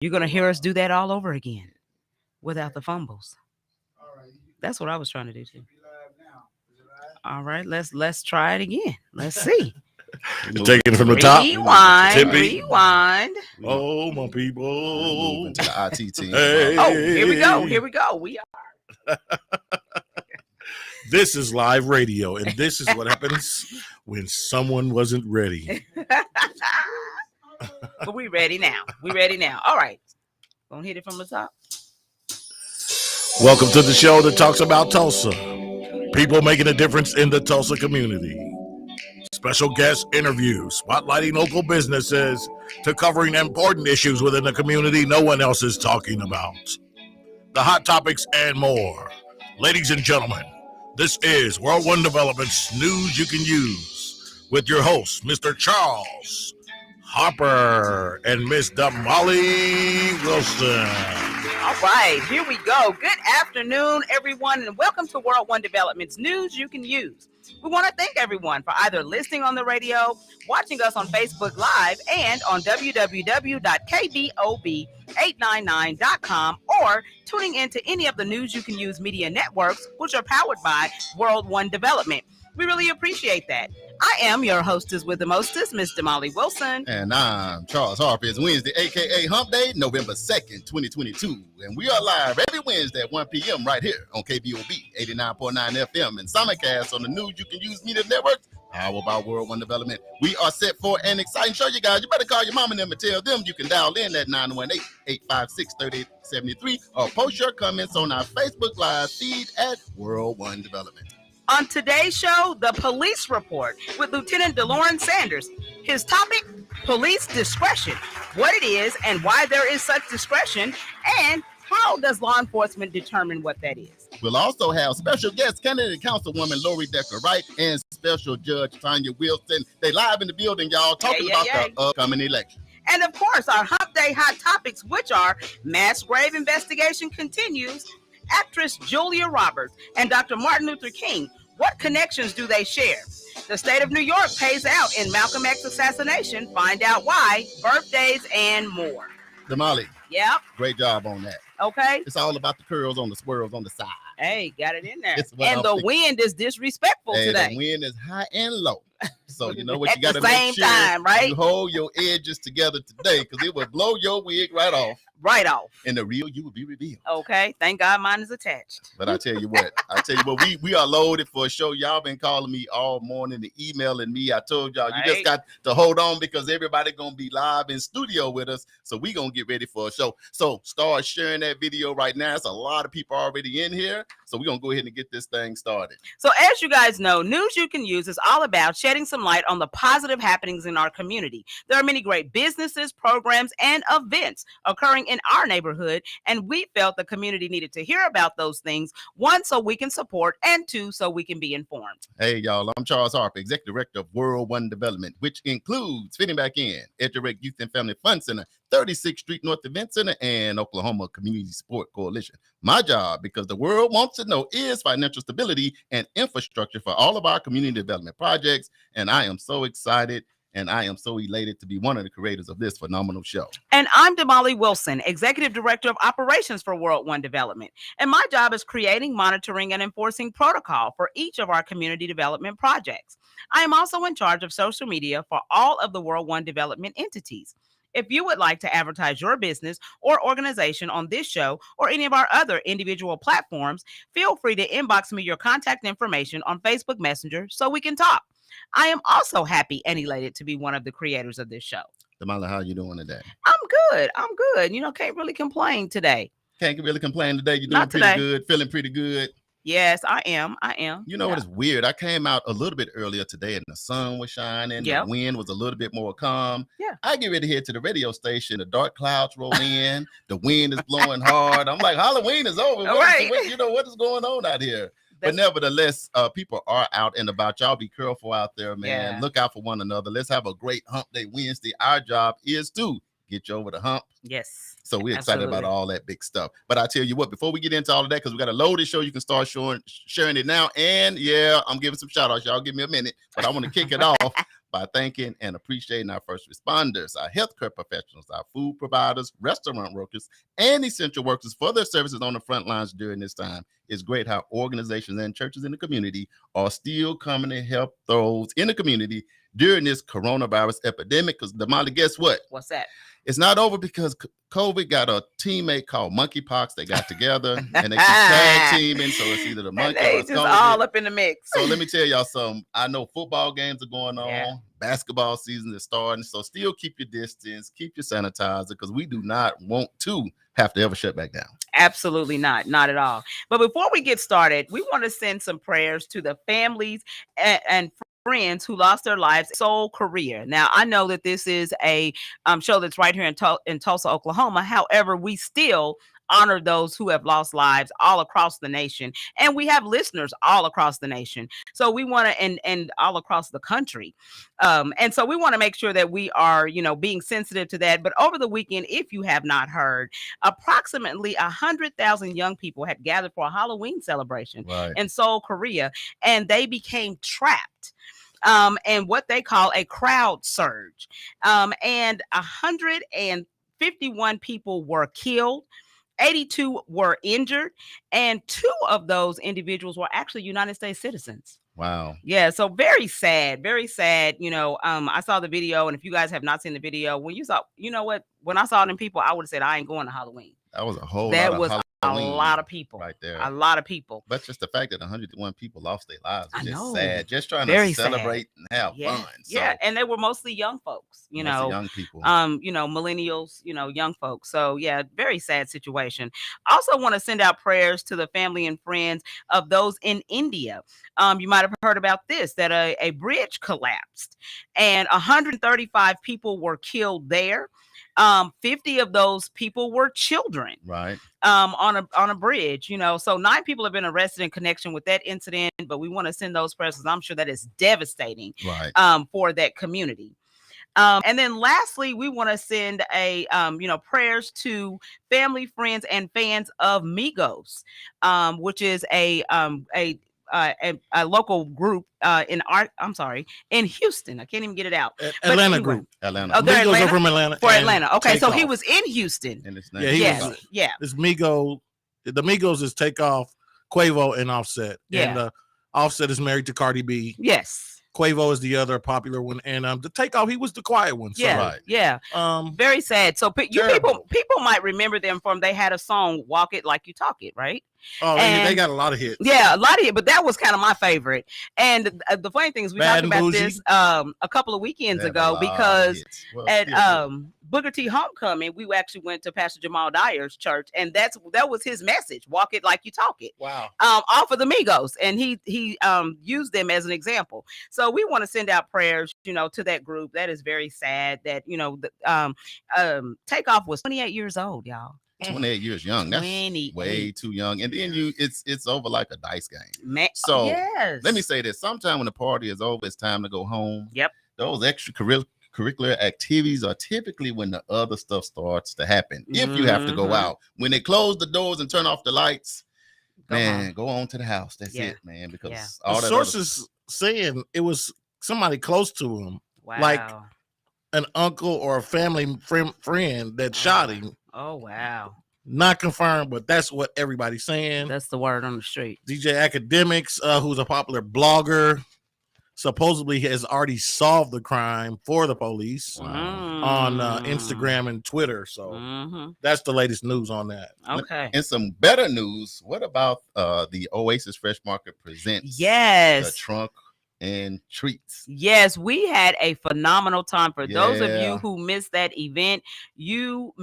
You're going to hear us do that all over again without the fumbles. That's what I was trying to do too. All right, let's try it again. Let's see. Taking it from the top. Rewind, Tippy. rewind. Oh, my people. Moving to the IT team. Hey. Oh, here we go. Here we go. We are. This is live radio, and this is what happens when someone wasn't ready. But we ready now. We ready now. All right. Gonna hit it from the top. Welcome to the show that talks about Tulsa. People making a difference in the Tulsa community. Special guest interviews, spotlighting local businesses to covering important issues within the community no one else is talking about. The hot topics and more. Ladies and gentlemen, this is World One Development's News You Can Use with your host, Mr. Charles Harper and Miss Damali Wilson. All right, here we go. Good afternoon, everyone, and welcome to World One Development's News You Can Use. We want to thank everyone for either listening on the radio, watching us on Facebook Live, and on www.KBOB899.com, or tuning into any of the News You Can Use media networks, which are powered by World One Development. We really appreciate that. I am your hostess with the mostest, Miss Damali Wilson. And I'm Charles Harper. It's Wednesday, a.k.a. Hump Day, November 2nd, 2022. And we are live every Wednesday at 1 p.m. right here on KBOB 89.9 FM and simulcast on the News You Can Use media networks. How about World One Development? We are set for an exciting show, you guys. You better call your mom and them and tell them you can dial in at 918-856-3873 or post your comments on our Facebook Live feed at World One Development. On today's show, the police report with Lieutenant DeLorean Sanders. His topic, police discretion, what it is and why there is such discretion, and how does law enforcement determine what that is? We'll also have special guest candidate Councilwoman Lori Decker Wright and special judge Tanya Wilson. They live in the building, y'all, talking about the upcoming election. And of course, our Hump Day hot topics, which are mass grave investigation continues, actress Julia Roberts, and Dr. Martin Luther King. What connections do they share? The state of New York pays out in Malcolm X assassination. Find out why, birthdays, and more. Damali. Yep. Great job on that. Okay. It's all about the curls on the swirls on the side. Hey, got it in there. And the wind is disrespectful today. The wind is high and low. So you know what you got to make sure time, right? You hold your edges together today because it will blow your wig right off. Right off. And the real you will be revealed. Okay. Thank God mine is attached. But I tell you what, we are loaded for a show. Y'all been calling me all morning and emailing me. I told y'all, you just got to hold on because everybody going to be live in studio with us. So we going to get ready for a show. So start sharing that video right now. It's a lot of people already in here. So we're going to go ahead and get this thing started. So as you guys know, News You Can Use is all about shedding some light on the positive happenings in our community. There are many great businesses, programs, and events occurring in our neighborhood, and we felt the community needed to hear about those things, one, so we can support, and two, so we can be informed. Hey, y'all, I'm Charles Harper, Executive Director of World One Development, which includes fitting back in EdgeRec Youth and Family Fund Center, 36th Street North Event Center, and Oklahoma Community Support Coalition. My job, because the world wants to know, is financial stability and infrastructure for all of our community development projects, and I am so excited and I am so elated to be one of the creators of this phenomenal show. And I'm Damali Wilson, Executive Director of Operations for World One Development. And my job is creating, monitoring, and enforcing protocol for each of our community development projects. I am also in charge of social media for all of the World One Development entities. If you would like to advertise your business or organization on this show or any of our other individual platforms, feel free to inbox me your contact information on Facebook Messenger so we can talk. I am also happy and elated to be one of the creators of this show. Damali, how you doing today? I'm good. You know, can't really complain today. Can't really complain today. You're doing pretty good, feeling pretty good. Yes, I am. You know what is weird? I came out a little bit earlier today and the sun was shining. The wind was a little bit more calm. Yeah. I get ready to head to the radio station. The dark clouds roll in. The wind is blowing hard. I'm like, Halloween is over. You know, what is going on out here? But nevertheless, people are out and about. Y'all be careful out there, man. Yeah. Look out for one another. Let's have a great Hump Day Wednesday. Our job is to get you over the hump. Yes. So we're excited about all that big stuff. But I tell you what, before we get into all of that, because we got a loaded show, you can start sharing it now. And yeah, I'm giving some shout outs. Y'all give me a minute, but I want to kick it off by thanking and appreciating our first responders, our healthcare professionals, our food providers, restaurant workers, and essential workers for their services on the front lines during this time. It's great how organizations and churches in the community are still coming to help those in the community during this coronavirus epidemic. Because, Damali, guess what? What's that? It's not over because COVID got a teammate called monkeypox. They got together and they keep tag teaming. So it's either the monkey or They it's just COVID. all up in the mix. So let me tell y'all something. I know football games are going on. Yeah. Basketball season is starting. So still keep your distance, keep your sanitizer, because we do not want to have to ever shut back down. Absolutely not at all. But before we get started, we want to send some prayers to the families and friends who lost their lives in Seoul, Korea. Now, I know that this is a show that's right here in Tulsa, Oklahoma. However, we still honor those who have lost lives all across the nation, and we have listeners all across the nation. So we want to and all across the country, and so we want to make sure that we are, being sensitive to that. But over the weekend, if you have not heard, approximately 100,000 young people had gathered for a Halloween celebration in Seoul, Korea, and they became trapped. And what they call a crowd surge. And 151 people were killed. 82 were injured, and 2 of those individuals were actually United States citizens. Wow. Yeah, so very sad, very sad. I saw the video, and if you guys have not seen the video, when I saw them people, I would have said I ain't going to Halloween. That was a whole that lot was of a lot of people right there. A lot of people. But just the fact that 101 people lost their lives is just sad. Just trying Very to celebrate and have fun. So, yeah, and they were mostly young folks, young people. Millennials, young folks. So yeah, very sad situation. Also want to send out prayers to the family and friends of those in India. You might have heard about this, that a bridge collapsed and 135 people were killed there. 50 of those people were children, right? On a bridge, so 9 people have been arrested in connection with that incident, but we want to send those prayers because I'm sure that is devastating, right? For that community. And then lastly, we want to send prayers to family, friends, and fans of Migos, which is a local group in Houston. I can't even get it out. Atlanta group. Atlanta. Oh, they're Migos Atlanta? are from Atlanta. For Atlanta. Okay, so he Takeoff. was in Houston. And it's Yeah. It's Migos. The Migos is Takeoff, Quavo, and Offset. Yeah. And Offset is married to Cardi B. Yes. Quavo is the other popular one, and the Takeoff, he was the quiet one. So, Yeah, yeah. Very sad. So people might remember them from, they had a song, "Walk It Like You Talk It," right? Oh, they got a lot of hits. Yeah, a lot of it, but that was kind of my favorite. And the funny thing is, we talked about this a couple of weekends ago, because at Booker T homecoming, we actually went to Pastor Jamal Dyer's church, and that was his message: "Walk it like you talk it." Wow. Off of the Migos, and he used them as an example. So we want to send out prayers, to that group. That is very sad. That Takeoff was 28 years old, y'all. 28 years young. That's way too young. And then it's over like a dice game. So yes. Let me say this. Sometime when the party is over, it's time to go home. Yep. Those extracurricular activities are typically when the other stuff starts to happen. If you have to go out. When they close the doors and turn off the lights, go on to the house. That's it, man. Because all the that sources saying it was somebody close to him. Wow. Like an uncle or a family friend that shot him. Oh, wow. Not confirmed, but that's what everybody's saying. That's the word on the street. DJ Academics, who's a popular blogger, supposedly has already solved the crime for the police on Instagram and Twitter. So that's the latest news on that. Okay. And some better news. What about the Oasis Fresh Market presents the trunk and treats? Yes, we had a phenomenal time. For those of you who missed that event, you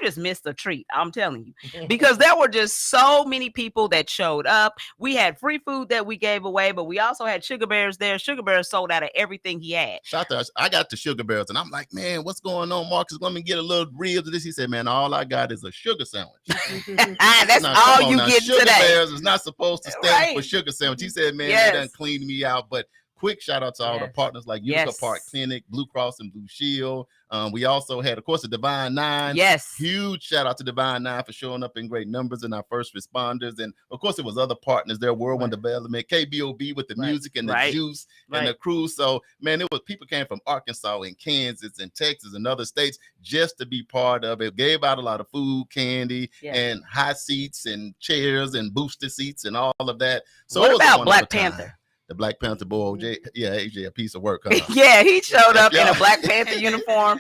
just missed a treat. I'm telling you, because there were just so many people that showed up. We had free food that we gave away, but we also had Sugar Bears there. Sugar Bears sold out of everything he had. Shout out! I got the Sugar Bears, and I'm like, man, what's going on, Marcus? Let me get a little ribs of this. He said, man, all I got is a sugar sandwich. That's all you get Sugar today. Bears is not supposed to stand for sugar sandwich. He said, man, that done cleaned me out, but quick shout out to all the partners like Utica Park Clinic, Blue Cross and Blue Shield. We also had, of course, the Divine Nine. Yes. Huge shout out to Divine Nine for showing up in great numbers and our first responders. And of course, it was other partners there, World One Development, KBOB with the music and the juice and the crew. So, man, it was people came from Arkansas and Kansas and Texas and other states just to be part of it. Gave out a lot of food, candy, and high seats and chairs and booster seats and all of that. So what about Black Panther? The Black Panther boy, AJ, a piece of work. Huh? Yeah, he showed up in a Black Panther uniform,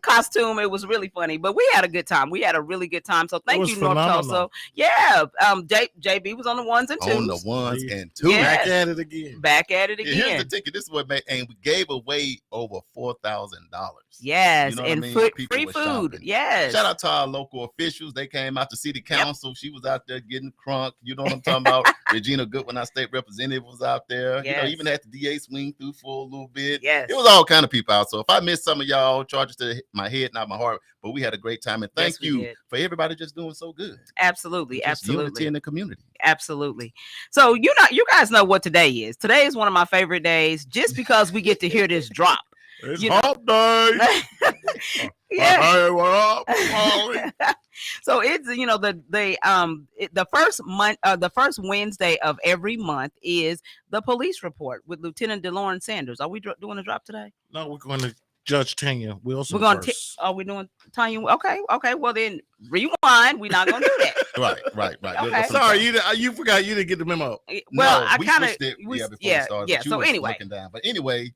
costume. It was really funny, but we had a good time. We had a really good time. So thank you, North Tulsa. Yeah, JB was on the ones and twos. On the ones and twos. Back at it again. Back at it again. Here's the ticket. This is what made, and we gave away over $4,000. Yes, you know and free food. Shopping. Yes. Shout out to our local officials. They came out to city council. She was out there getting crunk. You know what I'm talking about? Regina Goodwin, our state representative, was out there. You know, even had the DA swing through for a little bit. Yes. It was all kind of people out. So if I missed some of y'all, charges to my head, not my heart. But we had a great time. And thank you for everybody just doing so good. Absolutely. Absolutely. Unity in the community. Absolutely. So you guys know what today is. Today is one of my favorite days just because we get to hear this drop. It's hump day. Hey, what up, Molly? So it's the first Wednesday of every month is the police report with Lieutenant DeLauren Sanders. Are we doing a drop today? No, we're going to Judge Tanya Wilson. We're going to. Are we doing Tanya? Okay. Well then, rewind. We're not going to do that. Right. Okay. Sorry, you forgot you didn't get the memo. Well, no, I kind of. Before we started. So anyway. But anyway.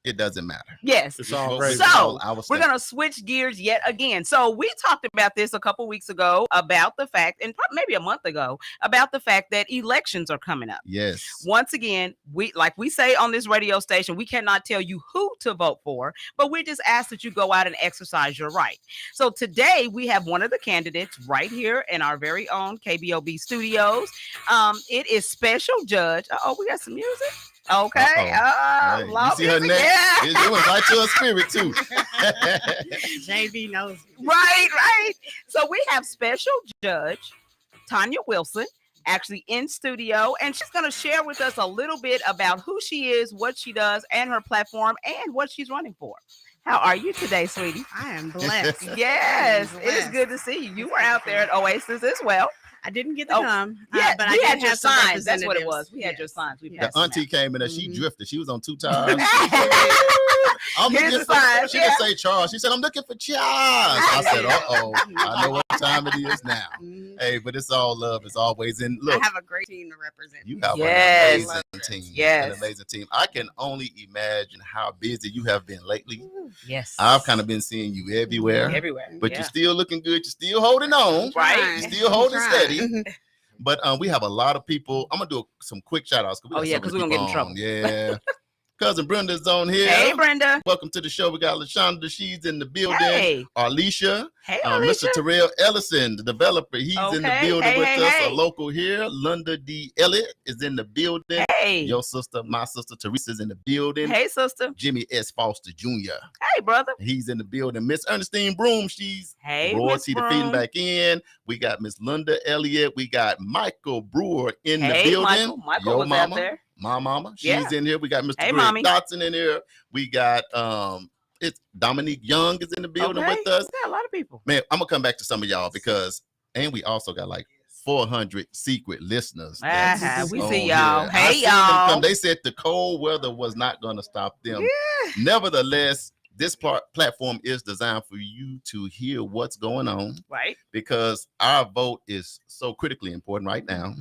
It doesn't matter. Yes. It's all great. So we're going to switch gears yet again. So we talked about this a couple weeks ago about the fact, and maybe a month ago, about the fact that elections are coming up. Yes. Once again, we say on this radio station, we cannot tell you who to vote for, but we just ask that you go out and exercise your right. So today we have one of the candidates right here in our very own KBOB studios. It is Special Judge. Oh, we got some music. Okay. Hey, you see her neck? Yeah. It went right to her spirit too. JB knows. Right. So we have Special Judge Tanya Wilson actually in studio, and she's going to share with us a little bit about who she is, what she does, and her platform, and what she's running for. How are you today, sweetie? I am blessed. Yes, it is good to see you. You were out there at Oasis as well. I didn't get to come. Yeah, but we I had your signs. That's what it was. We had your signs. The auntie came in and she drifted. She was on two tires. She didn't say Charles. She said, I'm looking for Charles. I said, I know what time it is now. Hey, but it's all love as always. And look, I have a great team to represent. You have an amazing team. Yes. An amazing team. I can only imagine how busy you have been lately. Yes. I've kind of been seeing you everywhere. But you're still looking good. You're still holding on. Right. You're still holding steady. But we have a lot of people. I'm gonna do some quick shout outs. Because we're gonna get in trouble. Yeah. Cousin Brenda's on here. Hey, Brenda. Welcome to the show. We got LaShonda. She's in the building. Hey. Arlisha. Hey, Arlisha. Mr. Terrell Ellison, the developer. He's in the building with us. A local here. Linda D. Elliott is in the building. Hey. Your sister, my sister, Teresa's in the building. Hey, sister. Jimmy S. Foster Jr. Hey, brother. He's in the building. Miss Ernestine Broom. She's royalty to feeding back in. We got Miss Linda Elliott. We got Michael Brewer in the building. Michael was out there. My mama, she's in here. We got Mr. Greg Dotson in here. We got it's Dominique Young is in the building with us. We got a lot of people. Man, I'm gonna come back to some of y'all and we also got like 400 secret listeners. We see y'all. Hey, y'all. They said the cold weather was not gonna stop them. Yeah. Nevertheless, this platform is designed for you to hear what's going on, right? Because our vote is so critically important right now.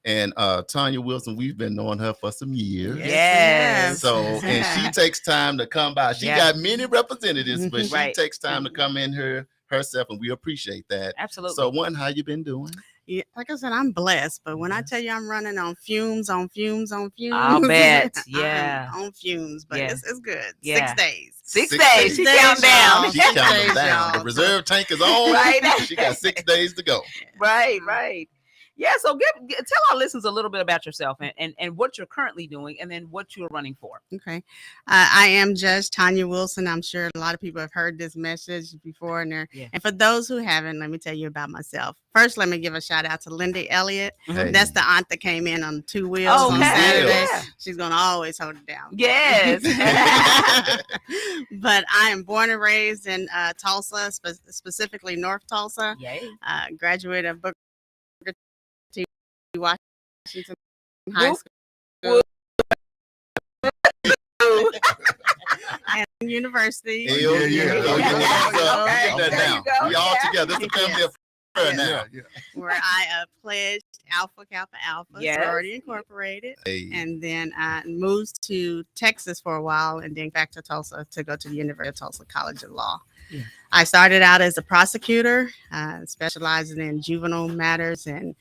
And Tanya Wilson, we've been knowing her for some years. Yes. So, and she takes time to come by. She got many representatives, but she takes time to come in here herself, and we appreciate that. Absolutely. So, how you been doing? Yeah, like I said, I'm blessed, but when I tell you I'm running on fumes, I'll bet. Yeah. On fumes, but it's good. Yeah. 6 days. 6 days. She counting down. She counting down. The reserve tank is on. Right. She got 6 days to go. Right. Yeah, so tell our listeners a little bit about yourself and what you're currently doing and then what you're running for. Okay. I am Judge Tanya Wilson. I'm sure a lot of people have heard this message before. And for those who haven't, let me tell you about myself. First, let me give a shout out to Linda Elliott. Hey. That's the aunt that came in on 2 wheels on Okay. Saturday. Yeah. She's going to always hold it down. Yes. But I am born and raised in Tulsa, specifically North Tulsa. Yay. Graduate of Booker T. Washington Whoop, High School. whoop. And university. Yeah. Okay. Get that There down. you go. We all Yeah. together. It's a family affair now. Where I pledged Alpha Kappa Alpha, Yes. Sorority Incorporated, Hey. and then I moved to Texas for a while, and then back to Tulsa to go to the University of Tulsa College of Law. Yeah. I started out as a prosecutor, specializing in juvenile matters and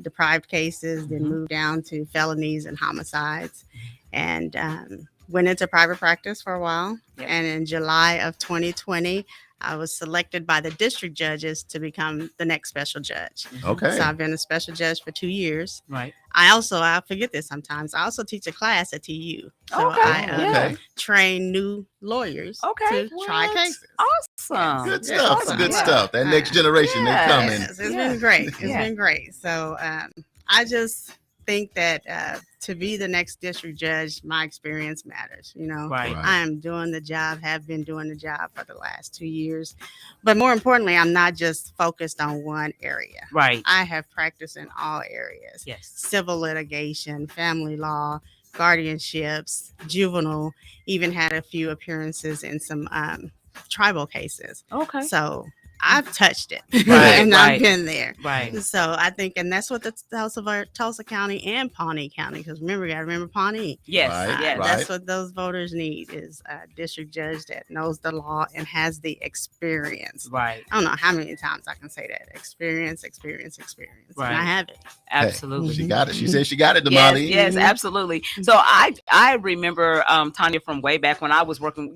deprived cases, then moved down to felonies and homicides, and went into private practice for a while. Yep. And in July of 2020, I was selected by the district judges to become the next special judge. Okay. So I've been a special judge for 2 years. Right. I forget this sometimes. I also teach a class at TU. So Okay. Okay. train new lawyers Okay. to try What? cases. Awesome. Good Yeah, stuff. awesome. Good Yeah. stuff. That next generation, they're Yes. coming. Yes, it's Yeah. been great. It's Yeah. been great. So I just think that to be the next district judge, my experience matters. Right. Right. I am doing the job, have been doing the job for the last 2 years. But more importantly, I'm not just focused on one area. Right. I have practiced in all areas: Yes. civil litigation, family law, guardianships, juvenile, even had a few appearances in some tribal cases. Okay. So I've touched it Right, and right. I've been there. Right. So I think, and that's what the Tulsa County and Pawnee County, because remember, you got to remember Pawnee. Yes. Right, Yes. right. That's what those voters need, is a district judge that knows the law and has the experience. Right. I don't know how many times I can say that. Experience. Right. And I have it. Absolutely. She got it. She said she got it, Yes, Damali. yes, absolutely. So I remember Tanya from way back when I was working,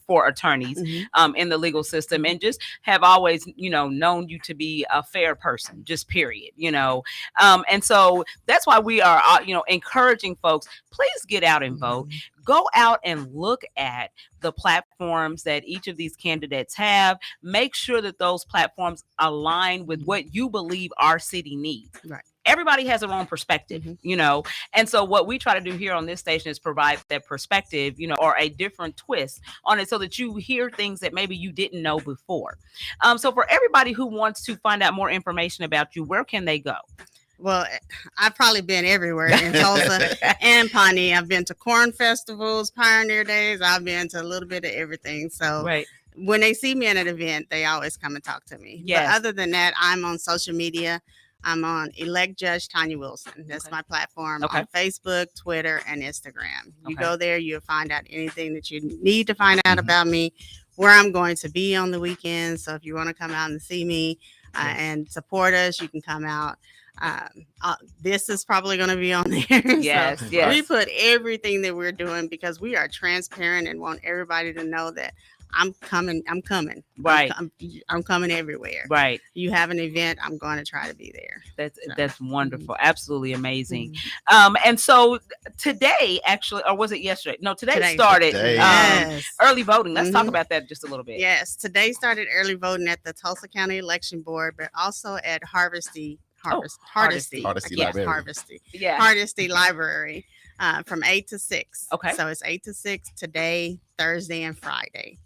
for attorneys Mhm. in the legal system, and just have always, known you to be a fair person, just period, and so that's why we are, encouraging folks, please get out and vote. Go out and look at the platforms that each of these candidates have. Make sure that those platforms align with what you believe our city needs. Right. Everybody has their own perspective, and so what we try to do here on this station is provide that perspective, or a different twist on it, so that you hear things that maybe you didn't know before. So for everybody who wants to find out more information about you, where can they go? Well, I've probably been everywhere in Tulsa and Pawnee. I've been to corn festivals, Pioneer Days. I've been to a little bit of everything. So Right. when they see me at an event, they always come and talk to me. Yes. But other than that, I'm on social media. I'm on Elect Judge Tanya Wilson. That's Okay. my platform Okay. on Facebook, Twitter, and Instagram. You Okay. go there, you'll find out anything that you need to find out Mhm. about me, where I'm going to be on the weekends. So if you want to come out and see me and support us, you can come out. This is probably going to be on there. Yes, So yes. we put everything that we're doing because we are transparent and want everybody to know that I'm coming. Right. I'm coming everywhere. Right. You have an event, I'm going to try to be there. That's wonderful. Absolutely amazing. Mhm. And so today, actually, or was it yesterday? No, today Today. started Today. Yes. early voting. Let's talk Mhm. about that just a little bit. Yes. Today started early voting at the Tulsa County Election Board, but also at Hardesty. Hardesty. Hardesty Yes, Library. Hardesty. Yeah. Hardesty Library from 8 to 6. Okay. So it's 8 to 6 today, Thursday, and Friday.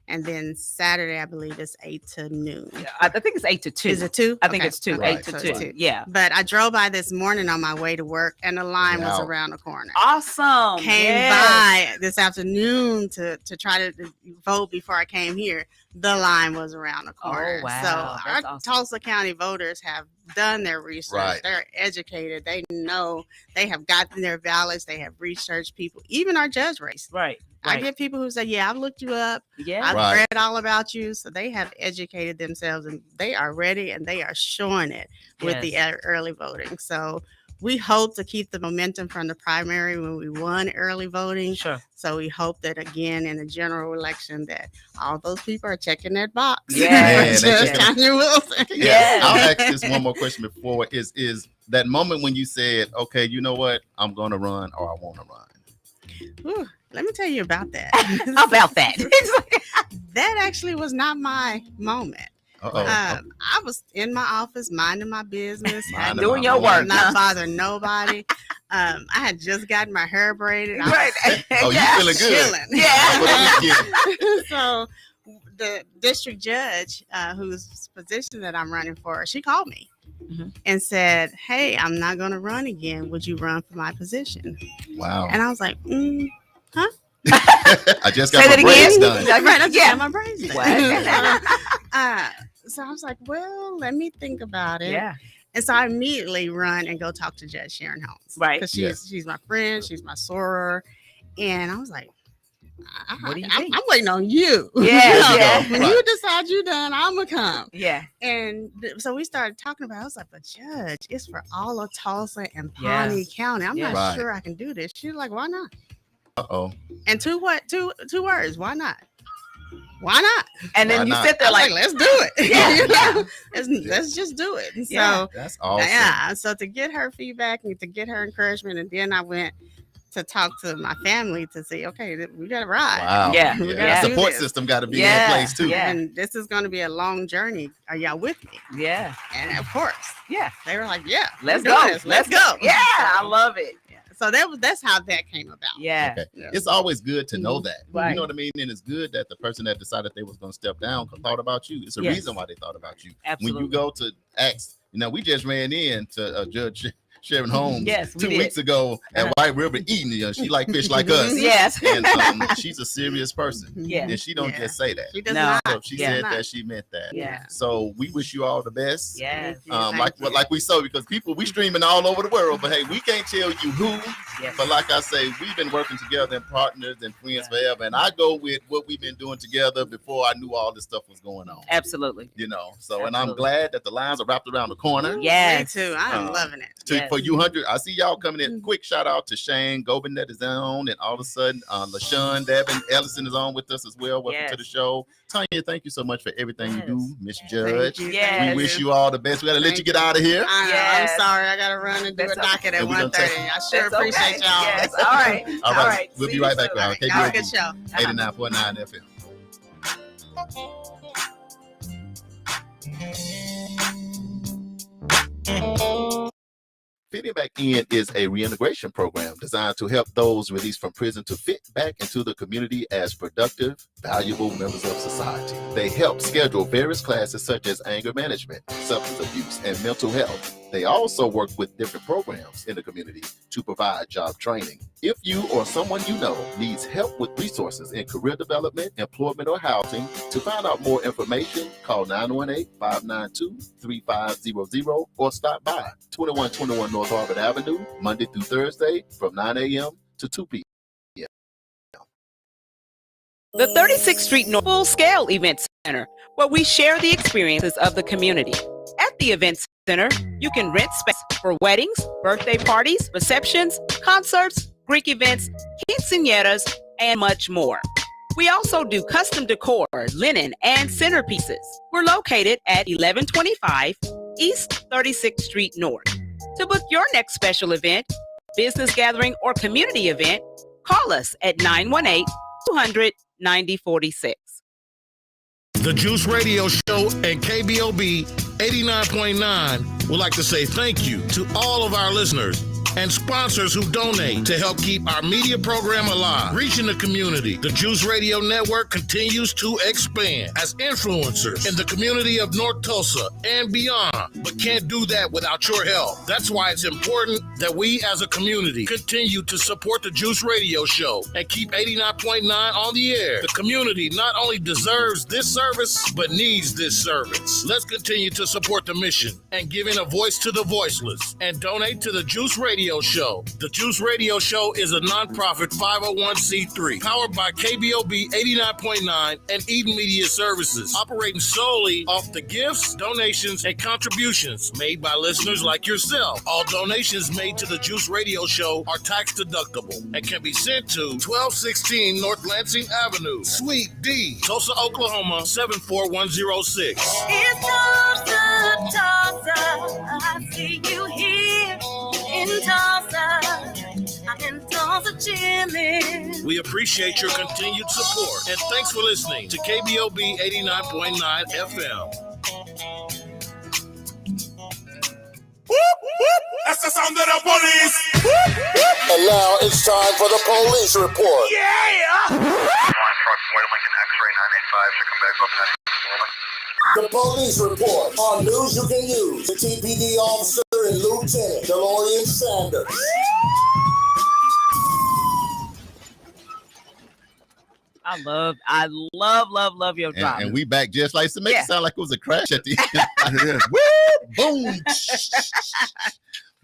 And then Saturday, I believe it's 8 to noon. I think it's 8 to 2. Is it 2? I think Okay. it's 2. Okay, 8 to so 2. it's 2. Yeah. But I drove by this morning on my way to work, and the line was Wow. around the corner. Awesome. Came Yes. by this afternoon to try to vote before I came here. The line was around the corner. Oh, wow. So That's our awesome. Tulsa County voters have done their research. Right. They're educated. They know. They have gotten their ballots. They have researched people. Even our judge race. Right. I Right. get people who say, "Yeah, I've looked you up. Yeah. I've Right. read all about you." So they have educated themselves, and they are ready, and they are showing it with the Yes. early voting. So we hope to keep the momentum from the primary when we won early voting. Sure. So we hope that again in the general election that all those people are checking that box. Yeah, Judge Tanya Wilson. Yeah. I'll ask this one more question before is that moment when you said, okay, you know what, I'm gonna run or I want to run. Ooh, let me tell you about that. How about that? That actually was not my moment. Uh-oh. I was in my office minding my business, Doing your work, not bothering nobody. I had just gotten my hair braided. I was Right. Oh, you feeling good? chilling. Yeah. So the district judge, whose position that I'm running for, she called me and said, "Hey, I'm not going to run again. Would you run for my position?" Wow. And I was like, "Huh?" I just got my braids done. Right, I just got my braids done. What? So I was like, well, let me think about it. Yeah. And so I immediately run and go talk to Judge Sharon Holmes. Right. Because Yeah. she's my friend, she's my soror. And I was like, What do you I'm think? waiting on you. Yeah, yeah. When you decide you're done, I'm going to come. Yeah. And so we started talking about it. I was like, but Judge, it's for all of Tulsa and Yeah. Pawnee County. I'm Yeah. not Right. sure I can do this. She was like, why not? Uh-oh. And two words, why not? Why not? And then Why you not? sit there I'm like, let's do it. Yeah, You know? yeah. Let's just do it. And so Yeah. That's awesome. yeah, so to get her feedback and to get her encouragement, and then I went to talk to my family to say, okay, we got to ride. Wow. Yeah. We The gotta do support this. system got to be Yeah. in place too. Yeah. And this is going to be a long journey. Are y'all with me? yeah, And of course, yeah. they were like, yeah, Let's we're doing go. this. Let's go. Yeah, I So, love it. yeah. So that's how that came about. Yeah. Okay. Yeah. It's always good to know that. Right. You know what I mean? And it's good that the person that decided they was going to step down thought about you. It's a Yes. reason why they thought about you. Absolutely. When you go to ask, we just ran in to Judge Sharon Holmes Yes, we 2 did. weeks ago at White River eating. She like fish like us. Yes. And she's a serious person. Yeah. And she don't Yeah. just say that. She does No. not. So she Yeah. said that she meant that. Yeah. So we wish you all the best. Yes. Like we saw, because we streaming all over the world, but hey, we can't tell you who. Yes. But like I say, we've been working together and partners and friends forever. And I go with what we've been doing together before I knew all this stuff was going on. Absolutely. So and I'm Absolutely. glad that the lines are wrapped around the corner. Yes. Me too. I'm Uh, loving it. For Yes. you 100, I see y'all coming in. Quick shout out to Shane Gobin that is on, and all of a sudden, LaShawn Devin Ellison is on with us as well. Welcome Yes. to the show, Tanya. Thank you so much for everything Yes. you do, Miss Thank Judge. you. Yes. Thank We wish you all the best. We gotta let you get out of here. I know. Yes. I'm sorry. I got to run and do That's a docket at And we're gonna 1:30. take- I sure That's appreciate okay. y'all. Yes. All right. All right. We'll See be you right back soon. now. Have a good KBOB show. 89.9 FM. Fitting Back In is a reintegration program designed to help those released from prison to fit back into the community as productive, valuable members of society. They help schedule various classes such as anger management, substance abuse, and mental health. They also work with different programs in the community to provide job training. If you or someone you know needs help with resources in career development, employment, or housing, to find out more information, call 918-592-3500 or stop by 2121 North Harvard Avenue, Monday through Thursday from 9 a.m. to 2 p.m. The 36th Street North Full Scale Event Center, where we share the experiences of the community. At the Event Center, you can rent space for weddings, birthday parties, receptions, concerts, Greek events, quinceañeras, and much more. We also do custom decor, linen, and centerpieces. We're located at 1125 East 36th Street North. To book your next special event, business gathering, or community event, call us at 918-200-9046. The Juice Radio Show and KBOB 89.9 would like to say thank you to all of our listeners and sponsors who donate to help keep our media program alive, reaching the community. The Juice Radio Network continues to expand as influencers in the community of North Tulsa and beyond, but can't do that without your help. That's why it's important that we as a community continue to support the Juice Radio Show and keep 89.9 on the air. The community not only deserves this service, but needs this service. Let's continue to support the mission and giving a voice to the voiceless and donate to the Juice Radio Radio Show. The Juice Radio Show is a nonprofit 501c3 powered by KBOB 89.9 and Eden Media Services, operating solely off the gifts, donations, and contributions made by listeners like yourself. All donations made to the Juice Radio Show are tax deductible and can be sent to 1216 North Lansing Avenue, Suite D, Tulsa, Oklahoma 74106. It's Tulsa, Tulsa. I see you here in Tulsa. I'm in Tulsa chilling. We appreciate your continued support and thanks for listening to KBOB 89.9 FM. That's the sound of the police. And now it's time for the police report. The police report on news you can use. The TPD officer and Lieutenant DeLorean Sanders. I love your drop. And we back just like to make it sound like it was a crash at the end. Boom.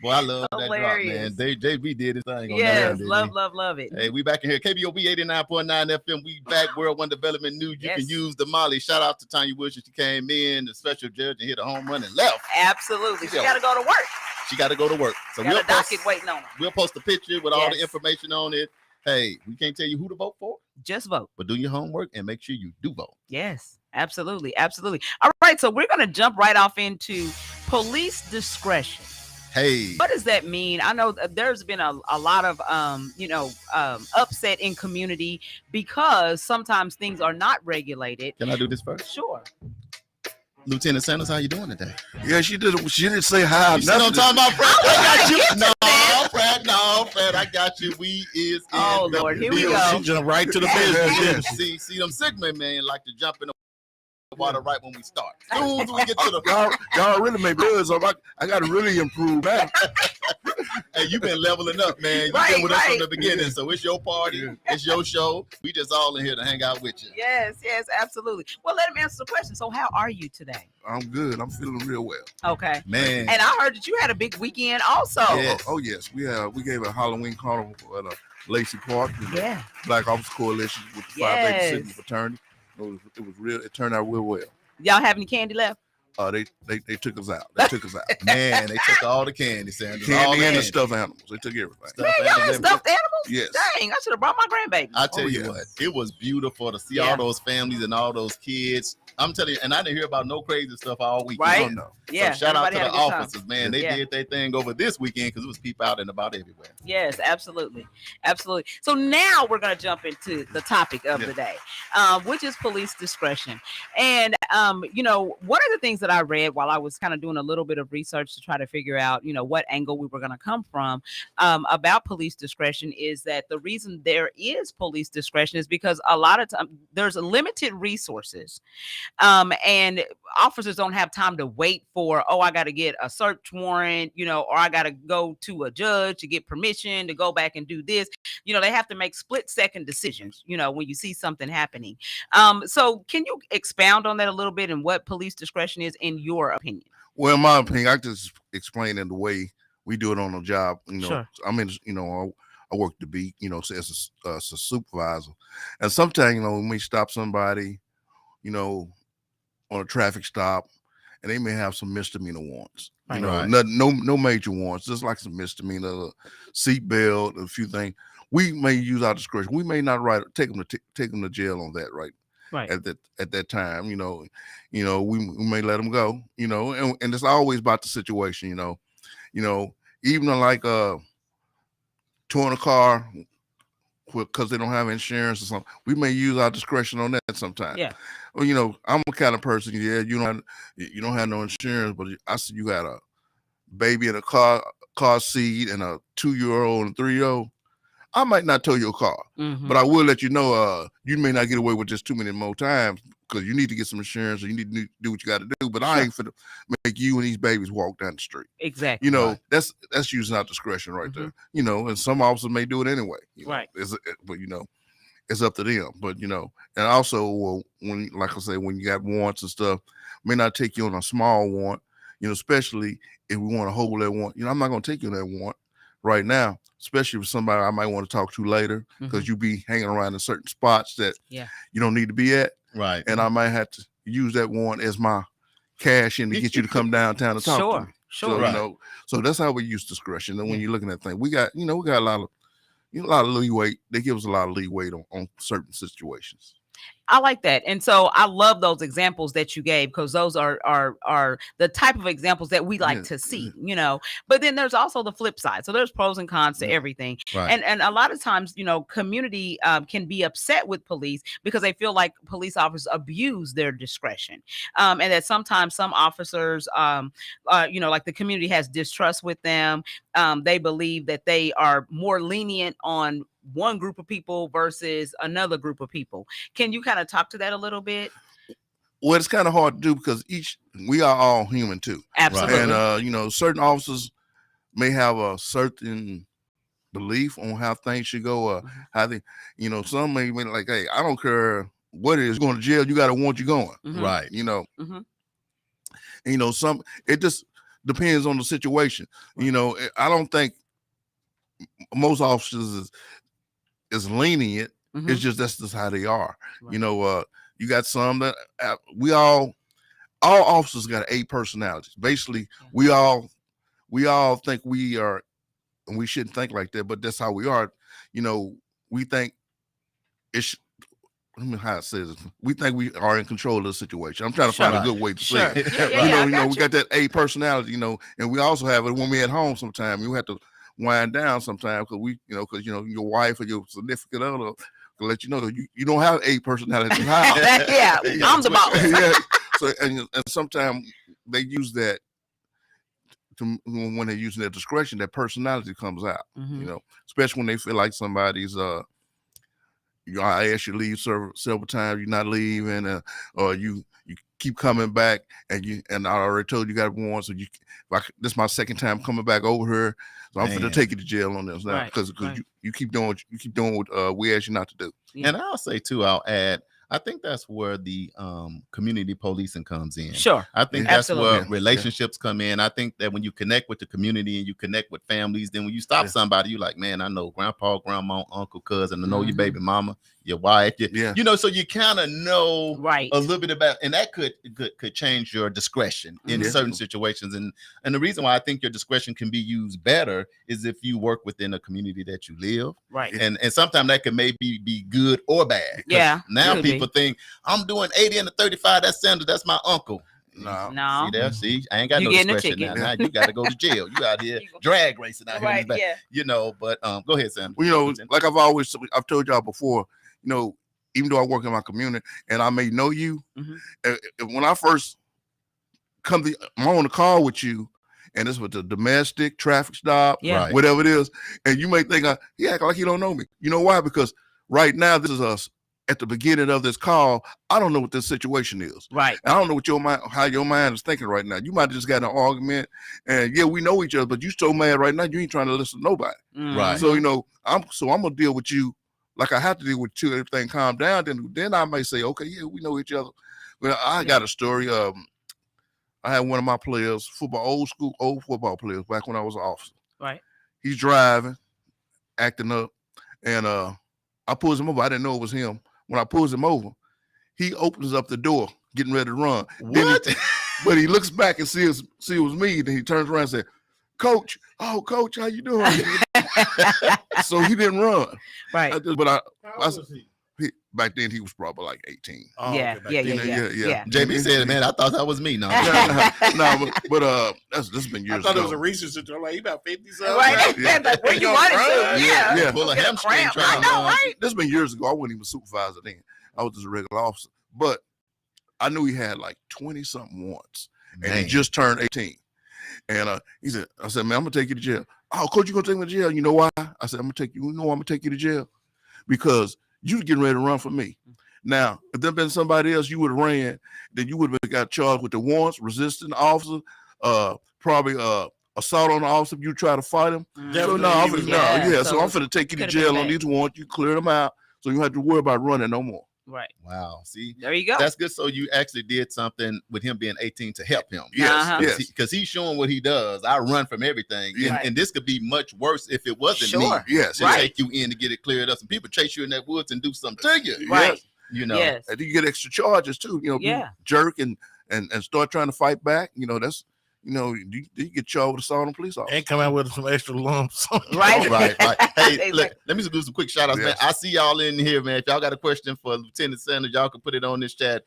Boy, I love that drop, man. JB did his thing on that. Yes, love it. Hey, we back in here. KBOB 89.9 FM. We back. World One Development News. You can use the Molly. Shout out to Tanya Wilson. She came in, the special judge, and hit a home run and left. Absolutely. She got to go to work. She got to go to work. So we'll post, waiting on her. We'll post a picture with all the information on it. Hey, we can't tell you who to vote for. Just vote. But do your homework and make sure you do vote. Yes, absolutely. All right, so we're going to jump right off into police discretion. Hey, what does that mean? I know there's been a lot of upset in community because sometimes things are not regulated. Can I do this first? Sure. Lieutenant Sanders, how you doing today? Yeah, she didn't say hi. You know what I'm talking about, Fred? I got you. No, Fred, I got you. We is in the Lord, here we go. She jumped right to the business. See them Sigma man like to jump in the water right when we start. As soon as we get to the y'all really make buzz up. I got to really improve that. Hey, you've been leveling up, man. You've been with us from the beginning, so it's your party, it's your show. We just all in here to hang out with you. Yes, absolutely. Well, let him answer the question. So, how are you today? I'm good. I'm feeling real well. Okay, man. And I heard that you had a big weekend also. Yes. Oh yes, we gave a Halloween carnival at Lacey Park. Black Officer Coalition with the 5 Sigma fraternity. It was real. It turned out real well. Y'all have any candy left? They took us out. They took us out. Man, they took all the candy, Sanders. Candy and the stuffed animals. They took everything. Y'all had stuffed animals? Yes. Dang, I should have brought my grandbaby. I tell you what, it was beautiful to see all those families and all those kids. I'm telling you, and I didn't hear about no crazy stuff all weekend. Right? No. Yeah. So shout out to the officers, man. They did their thing over this weekend because it was people out and about everywhere. Yes, absolutely. So now we're going to jump into the topic of the day, which is police discretion. And, one of the things that I read while I was kind of doing a little bit of research to try to figure out, what angle we were going to come from about police discretion is that the reason there is police discretion is because a lot of times there's limited resources. And officers don't have time to wait for, I got to get a search warrant, or I got to go to a judge to get permission to go back and do this. They have to make split-second decisions, when you see something happening. So can you expound on that a little bit and what police discretion is in your opinion? Well, in my opinion, I just explain it the way we do it on the job. Sure. I'm in, I work the beat, as a supervisor. And sometimes, when we stop somebody, on a traffic stop, and they may have some misdemeanor warrants. No major warrants, just like some misdemeanor, seatbelt, a few things. We may use our discretion. We may not take them to jail on that, right? At that time, we may let them go, and it's always about the situation, even like towing a car because they don't have insurance or something. We may use our discretion on that sometimes. Yeah. Well, I'm a kind of person. Yeah, you don't have no insurance, but I see you got a baby in a car seat and a 2-year-old and 3-year-old. I might not tow your car, but I will let you know. You may not get away with just too many more times because you need to get some insurance or you need to do what you got to do. But I ain't finna make you and these babies walk down the street. Exactly. That's using our discretion right there. And some officers may do it anyway. Right. But it's up to them. But and also when, like I say, when you got warrants and stuff, may not take you on a small warrant. Especially if we want to hold that warrant. I'm not gonna take you on that warrant right now, especially with somebody I might want to talk to later, because you be hanging around in certain spots that you don't need to be at. Right. And I might have to use that warrant as my cash in to get you to come downtown and talk to me. Sure. So, so that's how we use discretion. And when you're looking at things, we got a lot of leeway. They give us a lot of leeway on certain situations. I like that. And so I love those examples that you gave, because those are the type of examples that we like to see, but then there's also the flip side. So there's pros and cons to everything. Right. And a lot of times, community can be upset with police because they feel like police officers abuse their discretion. And that sometimes some officers, like the community has distrust with them. They believe that they are more lenient on one group of people versus another group of people. Can you kind of talk to that a little bit? Well, it's kind of hard to do because we are all human too. Absolutely. And certain officers may have a certain belief on how things should go, or how they, some may be like, hey, I don't care what it is, going to jail, you got to want you going. Right. And, some, it just depends on the situation. I don't think most officers is lenient. It's just that's just how they are. Right. You got some that all officers got 8 personalities. Basically, we all think we are, and we shouldn't think like that, but that's how we are. We think how it says, we think we are in control of the situation. I'm trying to find a good way to say it. We got that 8 personality, and we also have it when we're at home sometimes. You have to wind down sometimes because your wife or your significant other to let you know you don't have 8 personalities. I'm the boss. So and sometimes they use that when they're using their discretion, that personality comes out. Especially when they feel like somebody's I asked you to leave several times, you're not leaving, or you keep coming back, and I already told you got one, so this is my second time coming back over here, so I'm going to take you to jail on this now because you keep doing what we asked you not to do. And I'll say too, I'll add, I think that's where the community policing comes in. Sure. I think that's where relationships come in. I think that when you connect with the community and you connect with families, then when you stop somebody, you're like, man, I know grandpa, grandma, uncle, cousin, I know your baby mama, your wife. So you kind of know a little bit about, and that could change your discretion in certain situations. And the reason why I think your discretion can be used better is if you work within a community that you live. Right. And sometimes that can maybe be good or bad. Yeah. Now people think I'm doing 80 and a 35. That's Sanders. That's my uncle. No. See, I ain't got no discretion now. Now you got to go to jail. You out here drag racing out here. But go ahead, Sam. Like I've told y'all before, even though I work in my community and I may know you, when I first I'm on the call with you, and this was a domestic traffic stop, whatever it is, and you may think he act like he don't know me. You know why? Because right now this is us. At the beginning of this call, I don't know what this situation is. Right. I don't know what how your mind is thinking right now. You might have just got an argument, and we know each other, but you so mad right now, you ain't trying to listen to nobody. Right. So I'm gonna deal with you like I have to deal with you. Everything calm down, then I may say, okay, we know each other. But I got a story. I had one of my players, old football players, back when I was an officer. Right. He's driving, acting up, and I pulls him over. I didn't know it was him. When I pulls him over, he opens up the door, getting ready to run. What? But he looks back and sees it was me. Then he turns around and says, Coach, how you doing? So he didn't run. Right. How old was he? Back then he was probably like 18. Oh, yeah. JB said, man, I thought that was me. No, but that's been years ago. I thought it was a research center. Like, he about 50 something. Right. Like, where you wanted to? Yeah. Pull a hamstring. I know, right? This has been years ago. I wasn't even a supervisor then. I was just a regular officer. But I knew he had like 20-something warrants. And he just turned 18. And I said, man, I'm going to take you to jail. Oh, Coach, you going to take me to jail? You know why? I said, I'm going to take you to jail. Because you getting ready to run for me. Now, if there been somebody else you would have ran, then you would have got charged with the warrants, resisting the officer, probably assault on the officer if you try to fight him. So I'm going to take you to jail on these warrants. You clear them out, so you don't have to worry about running no more. Right. Wow. See, There you go. that's good. So you actually did something with him being 18 to help him. Yes, Uh-huh. yes. Because he's showing what he does. I run from everything. And, Right. and this could be much worse if it wasn't Sure. me Yes, to Right. take you in to get it cleared up. Some people chase you in that woods and do something to you. Right. Yes. You know. Yes. And then you get extra charges too. You know, you Yeah. jerk and start trying to fight back. You know, that's you get charged with assault on police officer. And come out with some extra lumps. Right. Right. Hey, Exactly. look, let me just do some quick shout outs, man. Yes. I see y'all in here, man. If y'all got a question for Lieutenant Sanders, y'all can put it on this chat.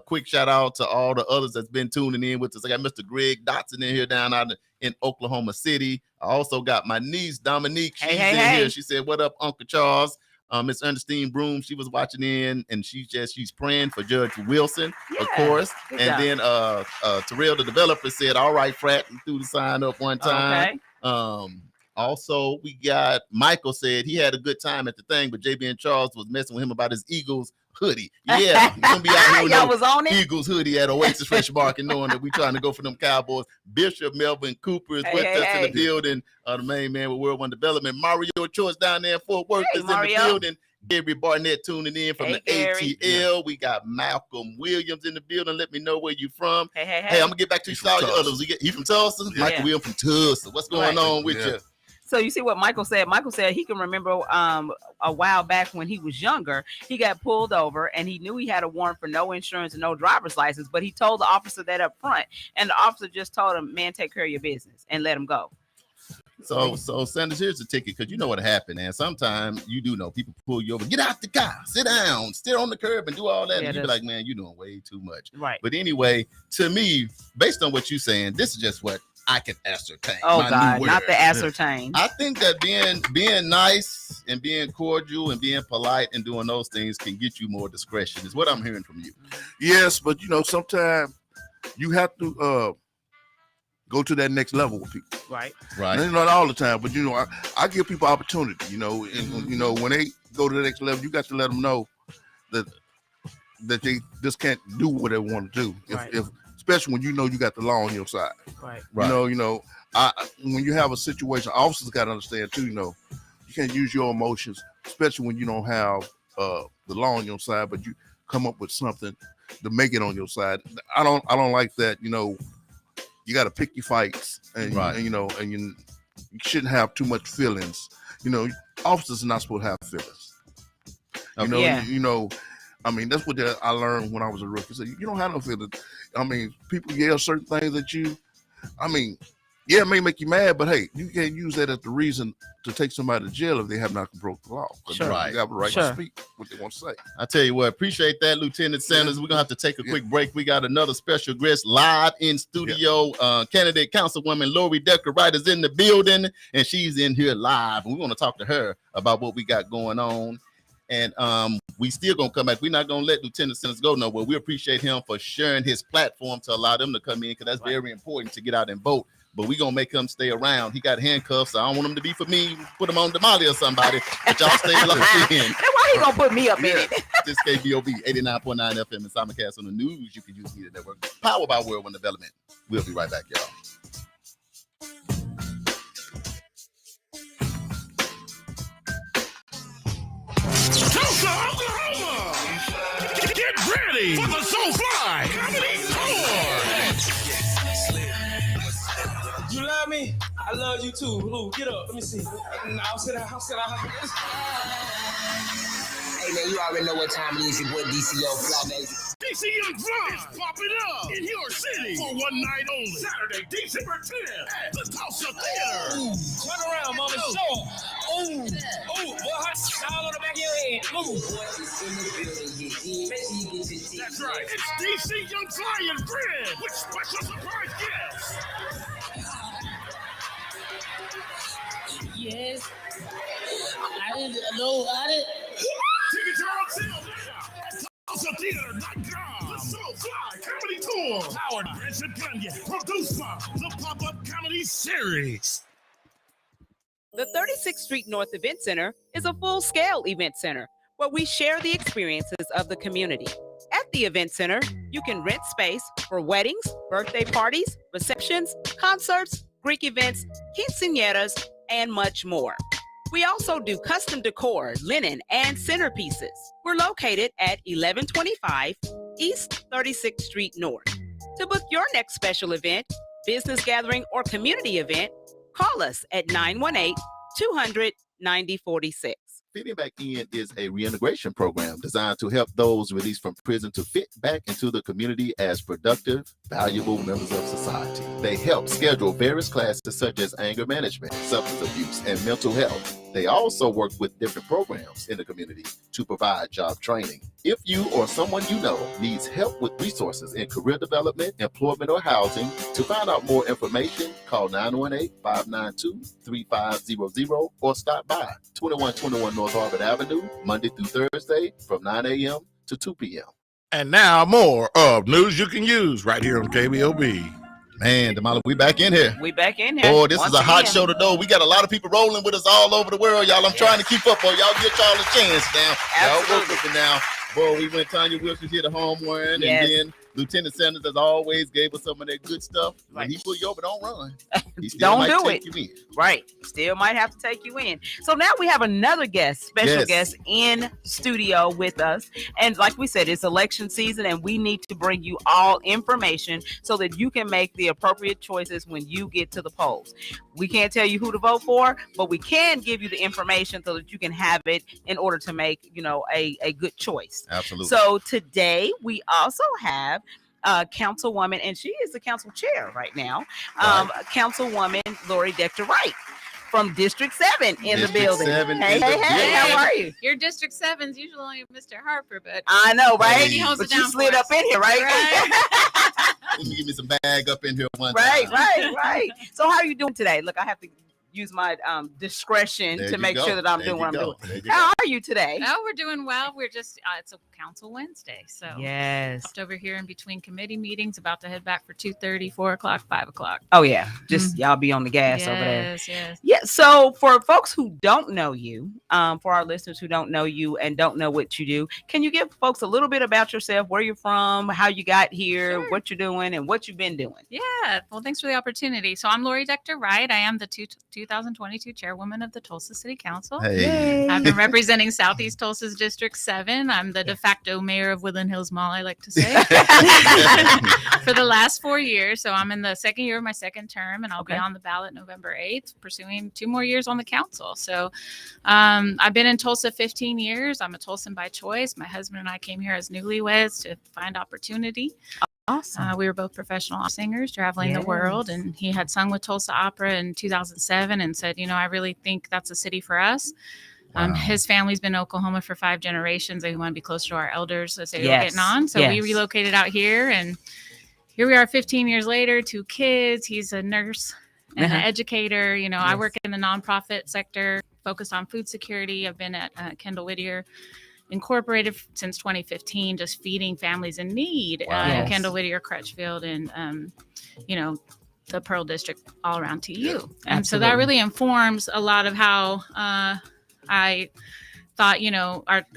Quick shout out to all the others that's been tuning in with us. I got Mr. Greg Dotson in here down out in Oklahoma City. I also got my niece Dominique. She's in here. She said, "What up, Uncle Charles?" Miss Ernestine Broom, she was watching in, and she's praying for Judge Wilson, of Yeah. course. Good And job. then Terrell, the developer, said, "All right, frat," and threw the sign up one time. Okay. Also, we got Michael said he had a good time at the thing, but JB and Charles was messing with him about his Eagles hoodie. Yeah, you gonna be out here with Y'all no was on it. Eagles hoodie at Oasis Fresh Market, knowing that we trying to go for them Cowboys. Bishop Melvin Cooper is with us in the building. The main man with World One Development. Mario Choice down there in Fort Worth is in the building. Gary Barnett tuning in from the Gary. ATL. We got Malcolm Williams in the building. Let me know where you from. Hey. Hey, I'm gonna get back to you. He's from All your Tulsa. others. You from Tulsa? Yeah. Michael Williams from Tulsa. What's going Right. on with Yeah. you? So you see what Michael said? Michael said he can remember a while back when he was younger, he got pulled over and he knew he had a warrant for no insurance and no driver's license, but he told the officer that up front, and the officer just told him, "Man, take care of your business," and let him go. So Sanders, here's the ticket, because you know what happened, and sometimes you do know people pull you over, get out the car, sit down, stare on the curb, and do all that. Yeah, And you be that's- like, man, you're doing way too much. Right. But anyway, to me, based on what you're saying, this is just what I can ascertain. Oh My new God, not word. the ascertain. I think that being nice and being cordial and being polite and doing those things can get you more discretion, is what I'm hearing from you. Yes, but sometimes you have to go to that next level with people. Right. Right. And not all the time, but I give people opportunity. And when they go to the next level, you got to let them know that they just can't do what they want to do. If especially when you know you got the law on your side. Right. When you have a situation, officers got to understand too. You can't use your emotions, especially when you don't have the law on your side, but you come up with something to make it on your side. I don't like that. You got to pick your fights, and you shouldn't have too much feelings. Officers are not supposed to have feelings. I mean, that's what I learned when I was a rookie. So you don't have no feelings. I mean, people yell certain things at you. I mean, yeah, it may make you mad, but hey, you can't use that as the reason to take somebody to jail if they have not broke the law. Sure. Right. You have a right Sure. to speak what they want to say. I tell you what, appreciate that, Lieutenant Sanders. We're gonna have to take a quick break. We got another special guest live in studio. Candidate Councilwoman Lori Decker Wright is in the building, and she's in here live. And we want to talk to her about what we got going on. And we still gonna come back. We're not gonna let Lieutenant Sanders go nowhere. We appreciate him for sharing his platform to allow them to come in, because that's very important to get out and vote. But we gonna make him stay around. He got handcuffs. So I don't want him to be for me. Put him on Damali or somebody. But y'all stay locked in. Why he gonna put me up in it? This KBOB 89.9 FM and simulcast on the news. You can use Media Network. Powered by World One Development. We'll be right back, y'all. Tulsa, Oklahoma. Get ready for the Soulfly Comedy Tour. You love me? I love you too. Lou, get up. Let me see. Now sit down. Hey man, you already know what time it is. Your boy DCO Fly Baby. DC Young Fly is popping up in your city for one night only. Saturday, December 10th at the Tulsa Theater. Ooh, turn around, mama. Show. Ooh, boy, all on the back of your head. Ooh. That's right. It's DC Young Fly and Friends with special surprise guests. Yes. I didn't know about it. Tickets are on sale now at TulsaTheater.com. The Soulfly Comedy Tour. Powered by Vincent Kanye. Produced by the Pop-Up Comedy Series. The 36th Street North Event Center is a full-scale event center where we share the experiences of the community. At the event center, you can rent space for weddings, birthday parties, receptions, concerts, Greek events, quinceañeras, and much more. We also do custom decor, linen, and centerpieces. We're located at 1125 East 36th Street North. To book your next special event, business gathering, or community event, call us at 918-200-9046. Fitting Back In is a reintegration program designed to help those released from prison to fit back into the community as productive, valuable members of society. They help schedule various classes such as anger management, substance abuse, and mental health. They also work with different programs in the community to provide job training. If you or someone you know needs help with resources in career development, employment, or housing, to find out more information, call 918-592-3500 or stop by 2121 North Harvard Avenue, Monday through Thursday from 9 a.m. to 2 p.m. And now more of News You Can Use right here on KBOB. Man, Damala, we back in here. We back in here. Oh, this is a hot show to know. We got a lot of people rolling with us all over the world, y'all. I'm trying to keep up, boy. Y'all get y'all a chance now. Y'all work with it now. Boy, we went Tanya Wilson here, the home one, and then Lieutenant Sanders, as always, gave us some of that good stuff. When he pull you over, don't run. He still Don't do take it. You in. Right. Still might have to take you in. So now we have another guest, special guest in studio with us. And like we said, it's election season and we need to bring you all information so that you can make the appropriate choices when you get to the polls. We can't tell you who to vote for, but we can give you the information so that you can have it in order to make, a good choice. Absolutely. So today we also have Councilwoman, and she is the council chair right now, Councilwoman Lori Dector Wright from District 7 in the building. Hey, how are you? Your District 7's usually only Mr. Harper, but I know, right? But you slid up in here, right? Let me give me some bag up in here one Right, time. right. So how are you doing today? Look, I have to use my discretion to make sure that I'm doing what I'm doing. How are you today? Oh, we're doing well. We're just it's a council Wednesday, so yes, over here in between committee meetings, about to head back for 2:30, 4 o'clock, 5 o'clock. Oh yeah, just y'all be on the gas over there. Yes. Yeah. So for folks who don't know you, for our listeners who don't know you and don't know what you do, can you give folks a little bit about yourself, where you're from, how you got here, what you're doing, and what you've been doing? Yeah. Well, thanks for the opportunity. So I'm Lori Dector Wright. I am the 2022 chairwoman of the Tulsa City Council. Hey. I've been representing Southeast Tulsa's District 7. I'm the de facto mayor of Woodland Hills Mall, I like to say, for the last 4 years. So I'm in the second year of my second term, and I'll be on the ballot November 8th, pursuing 2 more years on the council. So I've been in Tulsa 15 years. I'm a Tulsan by choice. My husband and I came here as newlyweds to find opportunity. Awesome. We were both professional singers traveling the world, and he had sung with Tulsa Opera in 2007 and said, I really think that's a city for us. His family's been in Oklahoma for 5 generations. They want to be close to our elders as they were getting on. So we relocated out here, and here we are 15 years later, 2 kids. He's a nurse and an educator. I work in the nonprofit sector, focused on food security. I've been at Kendall Whittier Incorporated since 2015, just feeding families in need. Kendall Whittier, Crutchfield, and the Pearl District all around TU. And so that really informs a lot of how I thought,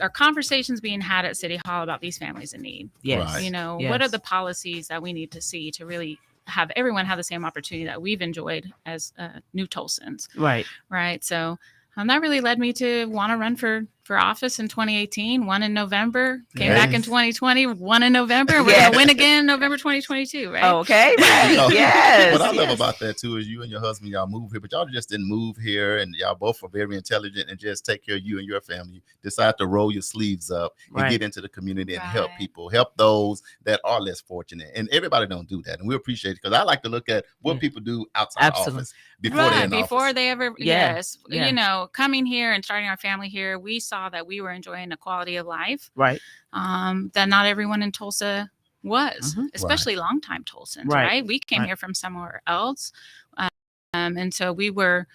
our conversations being had at City Hall about these families in need. What are the policies that we need to see to really have everyone have the same opportunity that we've enjoyed as new Tulsans. Right. So that really led me to want to run for office in 2018, won in November, came back in 2020, won in November. We're going to win again November 2022, right? Okay. Right. Yes. What I love about that, too, is you and your husband, y'all moved here, but y'all just didn't move here, and y'all both are very intelligent and just take care of you and your family. Decide to roll your sleeves up and get into the community and help people, help those that are less fortunate. And everybody don't do that, and we appreciate it, because I like to look at what people do outside the office before they ever, coming here and starting our family here, we saw that we were enjoying a quality of life, right? That not everyone in Tulsa was, especially longtime Tulsans, right? We came here from somewhere else, and so we were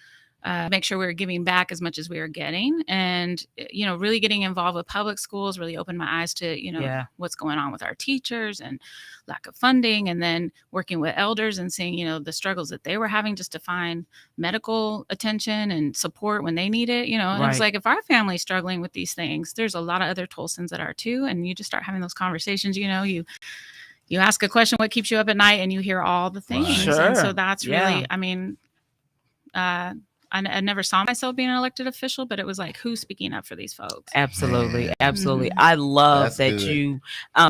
make sure we were giving back as much as we were getting, and really getting involved with public schools really opened my eyes to what's going on with our teachers and lack of funding, and then working with elders and seeing the struggles that they were having just to find medical attention and support when they need it. And it's like, if our family's struggling with these things, there's a lot of other Tulsans that are too, and you just start having those conversations. You ask a question, what keeps you up at night, and you hear all the things. And so that's really, I never saw myself being an elected official, but it was like, who's speaking up for these folks? Absolutely. Man. Absolutely. Mhm. I love That's that good. you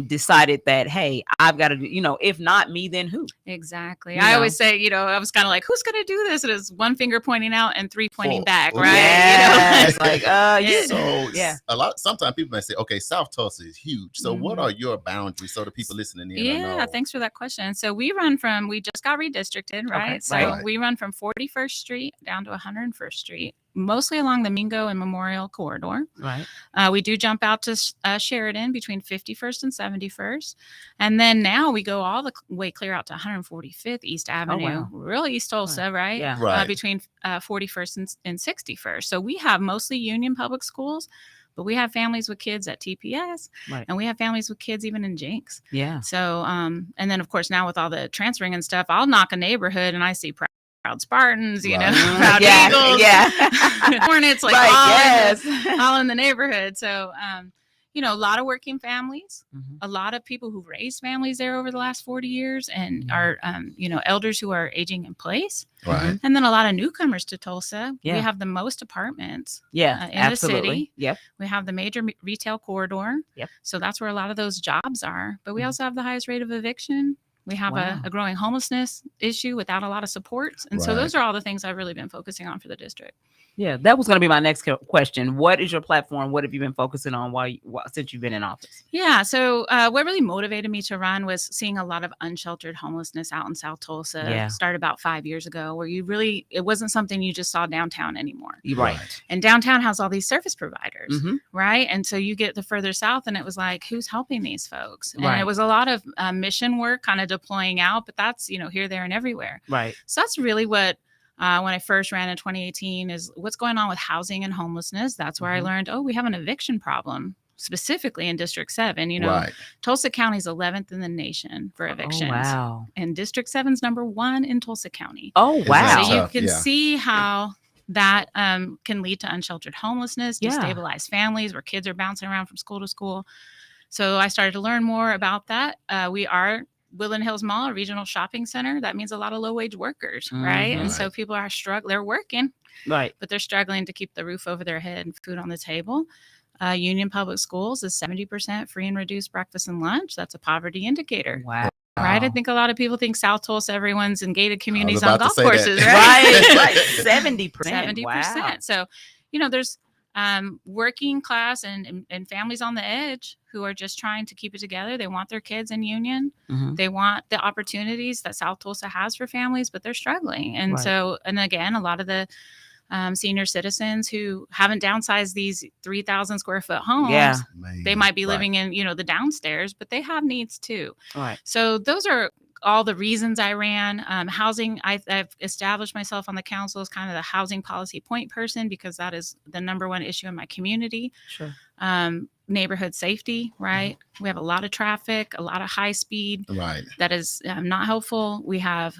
decided that, hey, I've got to do, if not me, then who? Exactly. You I know? always say, I was kind of like, who's going to do this? And it's one finger pointing out and three pointing Four. back, Ooh. right? Yeah. It's like, Yeah. So Yeah. sometimes people may say, okay, South Tulsa is huge. So what Mhm. are your boundaries so the people listening in Yeah, know? thanks for that question. So we just got redistricted, right? So right. we run from 41st Street down to 101st Street, mostly along the Mingo and Memorial corridor. Right. We do jump out to Sheridan between 51st and 71st. And then now we go all the way clear out to 145th East Avenue, wow. real East Tulsa, right? Yeah. Right. Between 41st and 61st. So we have mostly union public schools, but we have families with kids at TPS, Right. and we have families with kids even in Jinx. Yeah. So, and then of course now with all the transferring and stuff, I'll knock a neighborhood and I see proud Spartans, Right. proud Yeah, Eagles, yeah. Hornets, like Right, all in the neighborhood. So, a lot of working families, Mhm. a lot of people who've raised families there over the last 40 years and are, elders who are aging in place. Right. And then a lot of newcomers to Tulsa. Yeah. We have the most apartments Yeah. in absolutely. the city. Yep. We have the major retail corridor. Yep. So that's where a lot of those jobs are. But we Mhm. also have the highest rate of eviction. We have Wow. a growing homelessness issue without a lot of supports. And so Right. those are all the things I've really been focusing on for the district. Yeah. That was going to be my next question. What is your platform? What have you been focusing on since you've been in office? Yeah. So what really motivated me to run was seeing a lot of unsheltered homelessness out in South Tulsa. Yeah. Started about 5 years ago, where it wasn't something you just saw downtown anymore. You're right. And downtown has all these service providers, Mhm. right? And so you get the further south, and it was like, who's helping these folks? And Right. it was a lot of mission work, kind of deploying out, but that's here, there, and everywhere. Right. So that's really what. When I first ran in 2018 is what's going on with housing and homelessness. That's where I Mhm. learned, we have an eviction problem, specifically in District 7. Right. Tulsa County is 11th in the nation for evictions. Oh, wow. And District 7 is number 1 in Tulsa County. Oh, Isn't wow. that So you tough? can Yeah. see how that can lead to unsheltered homelessness, Yeah. destabilized families where kids are bouncing around from school to school. So I started to learn more about that. We are Woodland Hills Mall, a regional shopping center. That means a lot of low-wage workers, right? Mhm. And so people are struggling. They're working, Right. but they're struggling to keep the roof over their head and food on the table. Union Public Schools is 70% free and reduced breakfast and lunch. That's a poverty indicator. Wow. Right. I think a lot of people think South Tulsa, everyone's in gated communities about on to golf say that. courses, right? Right. 70%. 70%. So, there's working class and families on the edge who are just trying to keep it together. They want their kids in Union. Mhm. They want the opportunities that South Tulsa has for families, but they're struggling. And Right. so, and again, a lot of the senior citizens who haven't downsized these 3,000 square foot homes. Yeah. They might be Right. living in, the downstairs, but they have needs too. Right. So those are all the reasons I ran. Housing, I've established myself on the council as kind of the housing policy point person because that is the number one issue in my community. Sure. Neighborhood safety, right? We have a lot of traffic, a lot of high speed. Right. That is not helpful. We have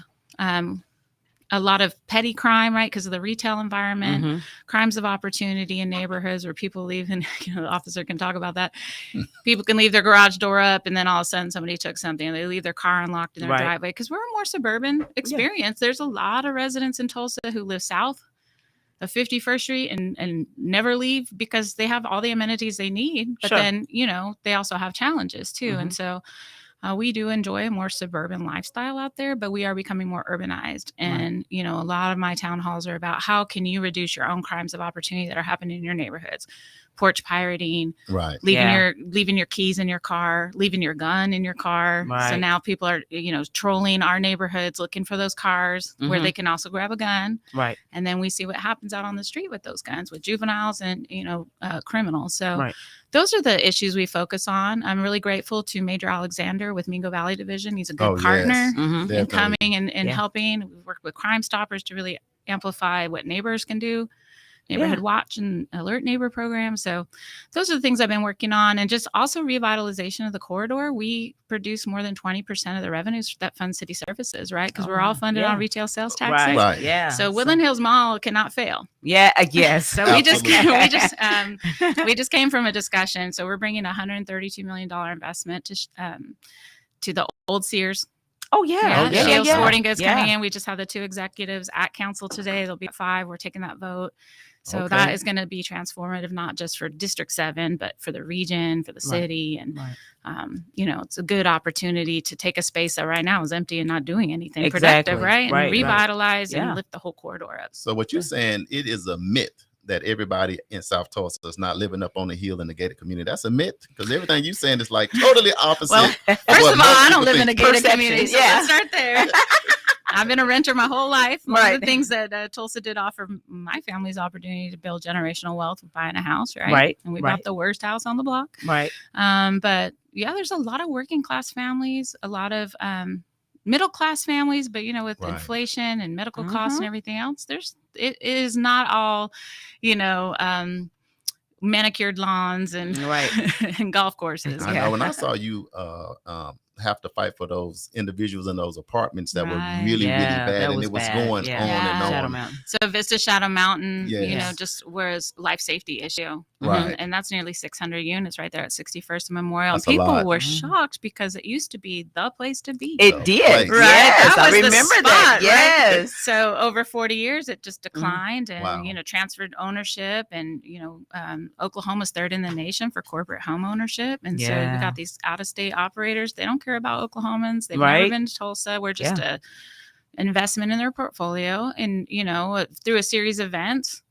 a lot of petty crime, right? Because of the retail environment, Mhm. crimes of opportunity in neighborhoods where people leave, and the officer can talk about that. People can leave their garage door up, and then all of a sudden somebody took something, and they leave their car unlocked in their Right. driveway. Because we're a more suburban experience. There's a lot of residents in Tulsa who live south of 51st Street and never leave because they have all the amenities they need. But Sure. then, they also have challenges too. Mhm. And so we do enjoy a more suburban lifestyle out there, but we are becoming more urbanized. And, a lot of my town halls are about how can you reduce your own crimes of opportunity that are happening in your neighborhoods. Porch pirating, Right. leaving your keys in your car, leaving your gun in your car. So Right. now people are, trolling our neighborhoods, looking for those cars where Mhm. they can also grab a gun. Right. And then we see what happens out on the street with those guns, with juveniles and, criminals. So Right. those are the issues we focus on. I'm really grateful to Major Alexander with Mingo Valley Division. He's a good Oh, yes. partner Mhm. in Definitely. coming and Yeah. helping. We've worked with Crime Stoppers to really amplify what neighbors can do. Neighborhood Watch and Alert Neighbor program. So those are the things I've been working on. And just also revitalization of the corridor. We produce more than 20% of the revenues that fund city services, right? Because we're all funded yeah. on retail sales taxes. Right. Right. Yeah. So Woodland Hills Mall cannot fail. Yeah. Yes. So we just Absolutely. we just came from a discussion. So we're bringing $132 million investment to the old Sears Oh yeah. Shields Sporting Goods coming in. We just have the 2 executives at council today. They'll be at 5. We're taking that vote. So that is going to be transformative, not just for District 7, but for the region, for the city. And, you know, it's a good opportunity to take a space that right now is empty and not doing anything productive, right? And revitalize and lift the whole corridor up. So what you're saying, it is a myth that everybody in South Tulsa is not living up on the hill in the gated community. That's a myth, because everything you're saying is like totally opposite. Well, first of all, I don't live in a gated community, so let's start there. I've been a renter my whole life. One of the things that Tulsa did offer my family's opportunity to build generational wealth with buying a house, right? And we bought the worst house on the block. But yeah, there's a lot of working class families, a lot of middle class families, but you know, with inflation and medical costs and everything else, it is not all, you know, manicured lawns and and golf courses. I know when I saw you have to fight for those individuals in those apartments that were really bad, and it was going on and on. So Vista Shadow Mountain, you know, just was life safety issue, and that's nearly 600 units right there at 61st and Memorial. That's People were shocked because it used to be the place to be. It did, right? Yes, That I was the remember spot, that. right? Yes. So over 40 years, it just declined, and you know, transferred ownership, and you know, Oklahoma's 3rd in the nation for corporate home ownership, and so we got these out-of-state operators. They don't care about Oklahomans. They've never been to Tulsa. We're just a investment in their portfolio, and you know, through a series of events,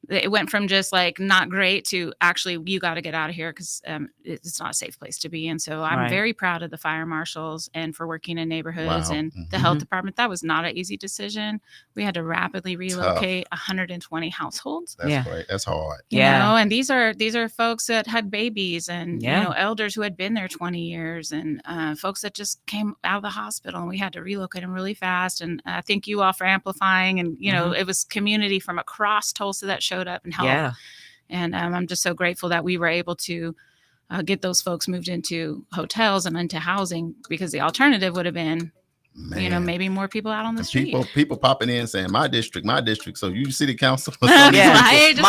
it went from just like not great to actually you got to get out of here because it's not a safe place to be. And so I'm very proud of the fire marshals and for working in neighborhoods and the health department. That was not an easy decision. We had to rapidly relocate 120 households. That's great. That's hard. You know, and these are folks that had babies and you know, elders who had been there 20 years and folks that just came out of the hospital, and we had to relocate them really fast. And I thank you all for amplifying. And you know, it was community from across Tulsa that showed up and helped. And I'm just so grateful that we were able to get those folks moved into hotels and into housing, because the alternative would have been, you know, maybe more people out on the street. People popping in saying my district. So you city council. My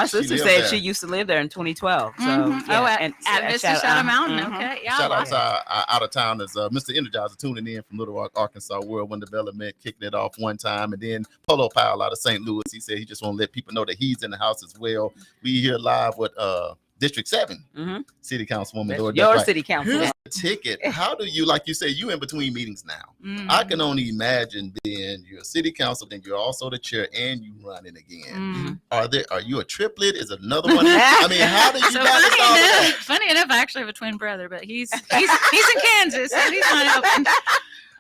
sister said she used to live there in 2012. So at Vista Shadow Mountain. Okay, shout out to our out of towners, Mr. Energizer tuning in from Little Rock, Arkansas. World One Development kicking it off one time, and then Polo Powell out of St. Louis. He said he just want to let people know that he's in the house as well. We here live with District 7 City Councilwoman. Your city council. Here's the ticket. How do you, like you say, you in between meetings now? I can only imagine being your city council, then you're also the chair and you running again. Are you a triplet? Is it another one? I mean, how do you balance all that? Funny enough, I actually have a twin brother, but he's in Kansas, so he's not helping.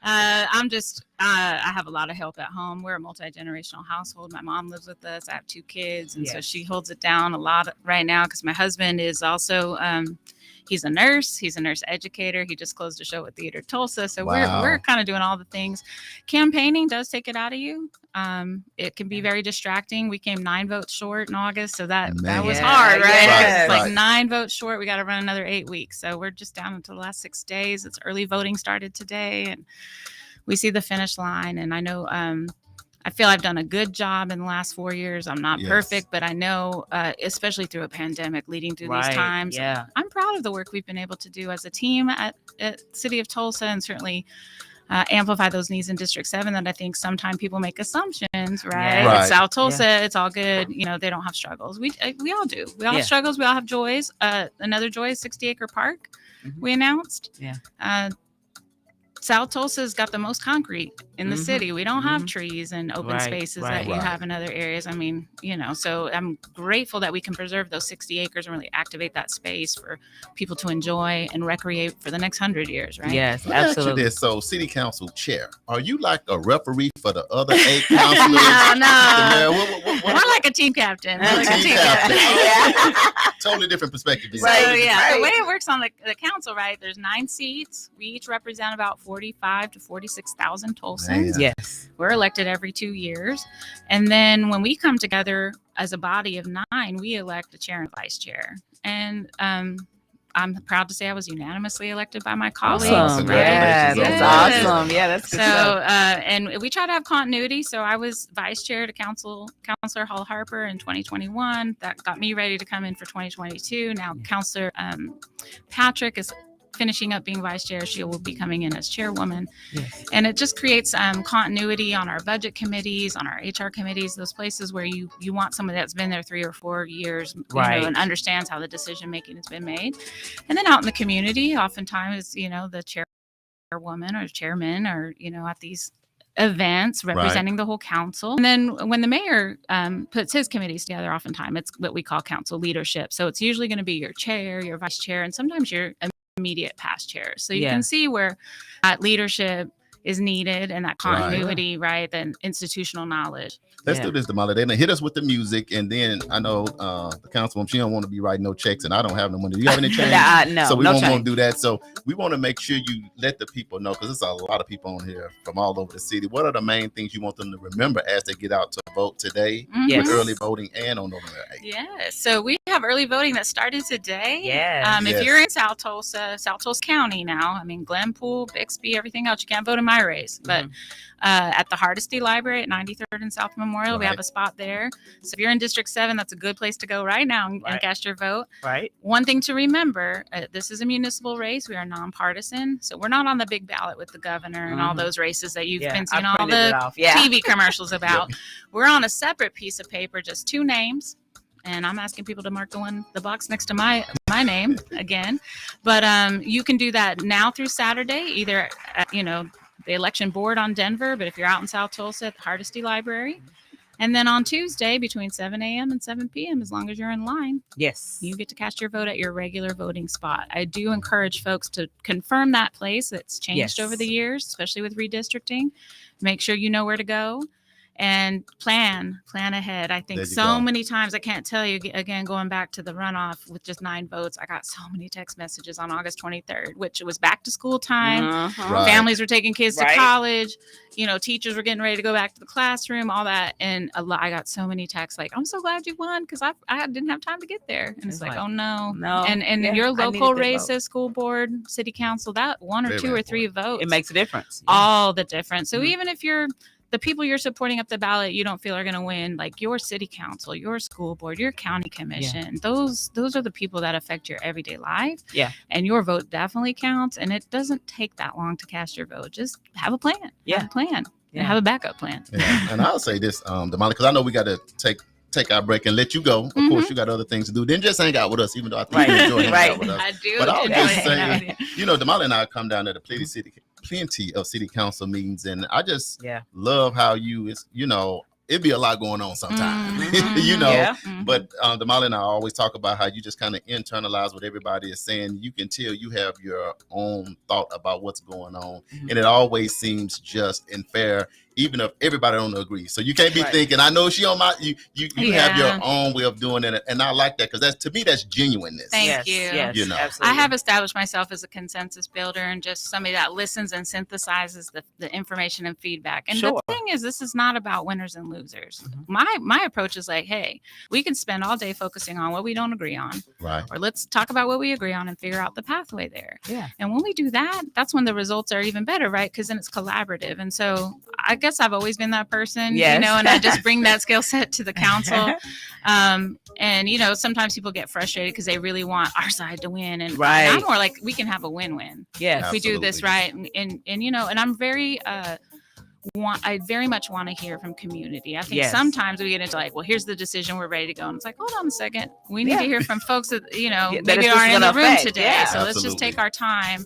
I have a lot of help at home. We're a multi-generational household. My mom lives with us. I have 2 kids. And so she holds it down a lot right now, because my husband is also, he's a nurse. He's a nurse educator. He just closed a show at Theater Tulsa. So we're kind of doing all the things. Campaigning does take it out of you. It can be very distracting. We came 9 votes short in August. So that was hard, right? Like 9 votes short. We got to run another 8 weeks. So we're just down until the last 6 days. It's early voting started today, and we see the finish line. And I know, I feel I've done a good job in the last 4 years. I'm not perfect, but I know, especially through a pandemic leading through these times, I'm proud of the work we've been able to do as a team at City of Tulsa, and certainly amplify those needs in District 7 that I think sometimes people make assumptions, right? South Tulsa, it's all good. You know, they don't have struggles. We all do. We all have struggles. We all have joys. Another joy is 60-acre park we announced. South Tulsa's got the most concrete in the city. We don't have trees and open spaces that you have in other areas. I mean, you know, so I'm grateful that we can preserve those 60 acres and really activate that space for people to enjoy and recreate for the next 100 years, right? Yes, absolutely. So city council chair, are you like a referee for the other 8 councilors? No. More like a team captain. Totally different perspective. So the way it works on the council, right? There's 9 seats. We each represent about 45 to 46,000 Tulsans. Yes. We're elected every 2 years. And then when we come together as a body of 9, we elect a chair and a vice chair. And I'm proud to say I was unanimously elected by my colleagues. Awesome. Yeah, that's awesome. Yeah, that's good stuff. And we try to have continuity. So I was vice chair to Counselor Hall Harper in 2021. That got me ready to come in for 2022. Now Counselor Patrick is finishing up being vice chair. She will be coming in as chairwoman. Yes. And it just creates continuity on our budget committees, on our HR committees, those places where you want someone that's been there 3 or 4 years, Right. and understands how the decision making has been made. And then out in the community, oftentimes, the chairwoman or chairman or, at these events representing the whole council. And then when the mayor puts his committees together, oftentimes it's what we call council leadership. So it's usually going to be your chair, your vice chair, and sometimes your immediate past chairs. So you can see where that leadership is needed and that continuity, right? Then institutional knowledge. Let's do this, Damali. They're gonna hit us with the music, and then I know the councilwoman, she don't want to be writing no checks, and I don't have no money. Do you have any change? No, so we no won't change. want to do that. So we want to make sure you let the people know, because there's a lot of people on here from all over the city. What are the main things you want them to remember as they get out to vote today Yes. with early voting and on November 8th? Yes. So we have early voting that started today. Yes. If you're in South Tulsa County now, Glenpool, Bixby, everything else, you can't vote in my race. But at the Hardesty Library at 93rd and South Memorial, we have a spot there. So if you're in District 7, that's a good place to go right now and cast your vote. Right. One thing to remember, this is a municipal race. We are nonpartisan. So we're not on the big ballot with the governor and all those races that you've been seeing all the TV commercials about. We're on a separate piece of paper, just 2 names. And I'm asking people to mark the box next to my name again. But you can do that now through Saturday, either at, the election board on Denver, but if you're out in South Tulsa at the Hardesty Library. And then on Tuesday between 7 a.m. and 7 p.m., as long as you're in line, you get to cast your vote at your regular voting spot. I do encourage folks to confirm that place. It's changed over the years, especially with redistricting. Make sure you know where to go. And plan ahead. I think many times, I can't tell you, again, going back to the runoff with just 9 votes, I got so many text messages on August 23rd, which was back to school time. Families were taking kids to college. Teachers were getting ready to go back to the classroom, all that. And I got so many texts like, I'm so glad you won because I didn't have time to get there. And it's like, oh, no. And your local races, school board, city council, that 1 or 2 or 3 votes. It makes a difference. All the difference. So even if the people you're supporting up the ballot, you don't feel are going to win, like your city council, your school board, your county commission, those are the people that affect your everyday life. Yeah. And your vote definitely counts. And it doesn't take that long to cast your vote. Just have a plan. Have a plan. And have a backup plan. And I'll say this, Damali, because I know we got to take our break and let you go. Of course, you got other things to do. Then just hang out with us, even though I think you enjoy hanging out with us. I do. But I'll just say, Damali and I come down to the plenty of city council meetings, and I just love how it'd be a lot going on sometimes, but Damali and I always talk about how you just kind of internalize what everybody is saying. You can tell you have your own thought about what's going on, and it always seems just and fair, even if everybody don't agree. So you can't be thinking, I know she on my, you have your own way of doing it. And I like that, because to me, that's genuineness. Thank you. Yes, absolutely. I have established myself as a consensus builder and just somebody that listens and synthesizes the information and feedback. And the thing is, this is not about winners and losers. My approach is like, hey, we can spend all day focusing on what we don't agree on. Right. Or let's talk about what we agree on and figure out the pathway there. Yeah. And when we do that, that's when the results are even better, right? Because then it's collaborative. And so I guess I've always been that person, and I just bring that skill set to the council. And, sometimes people get frustrated because they really want our side to win. And I'm more like, we can have a win-win. Yes. If we do this right. And I'm very, I very much want to hear from community. I think sometimes we get into like, well, here's the decision, we're ready to go. And it's like, hold on a second. We need to hear from folks that, maybe aren't in the room today. Yeah. So let's just take our time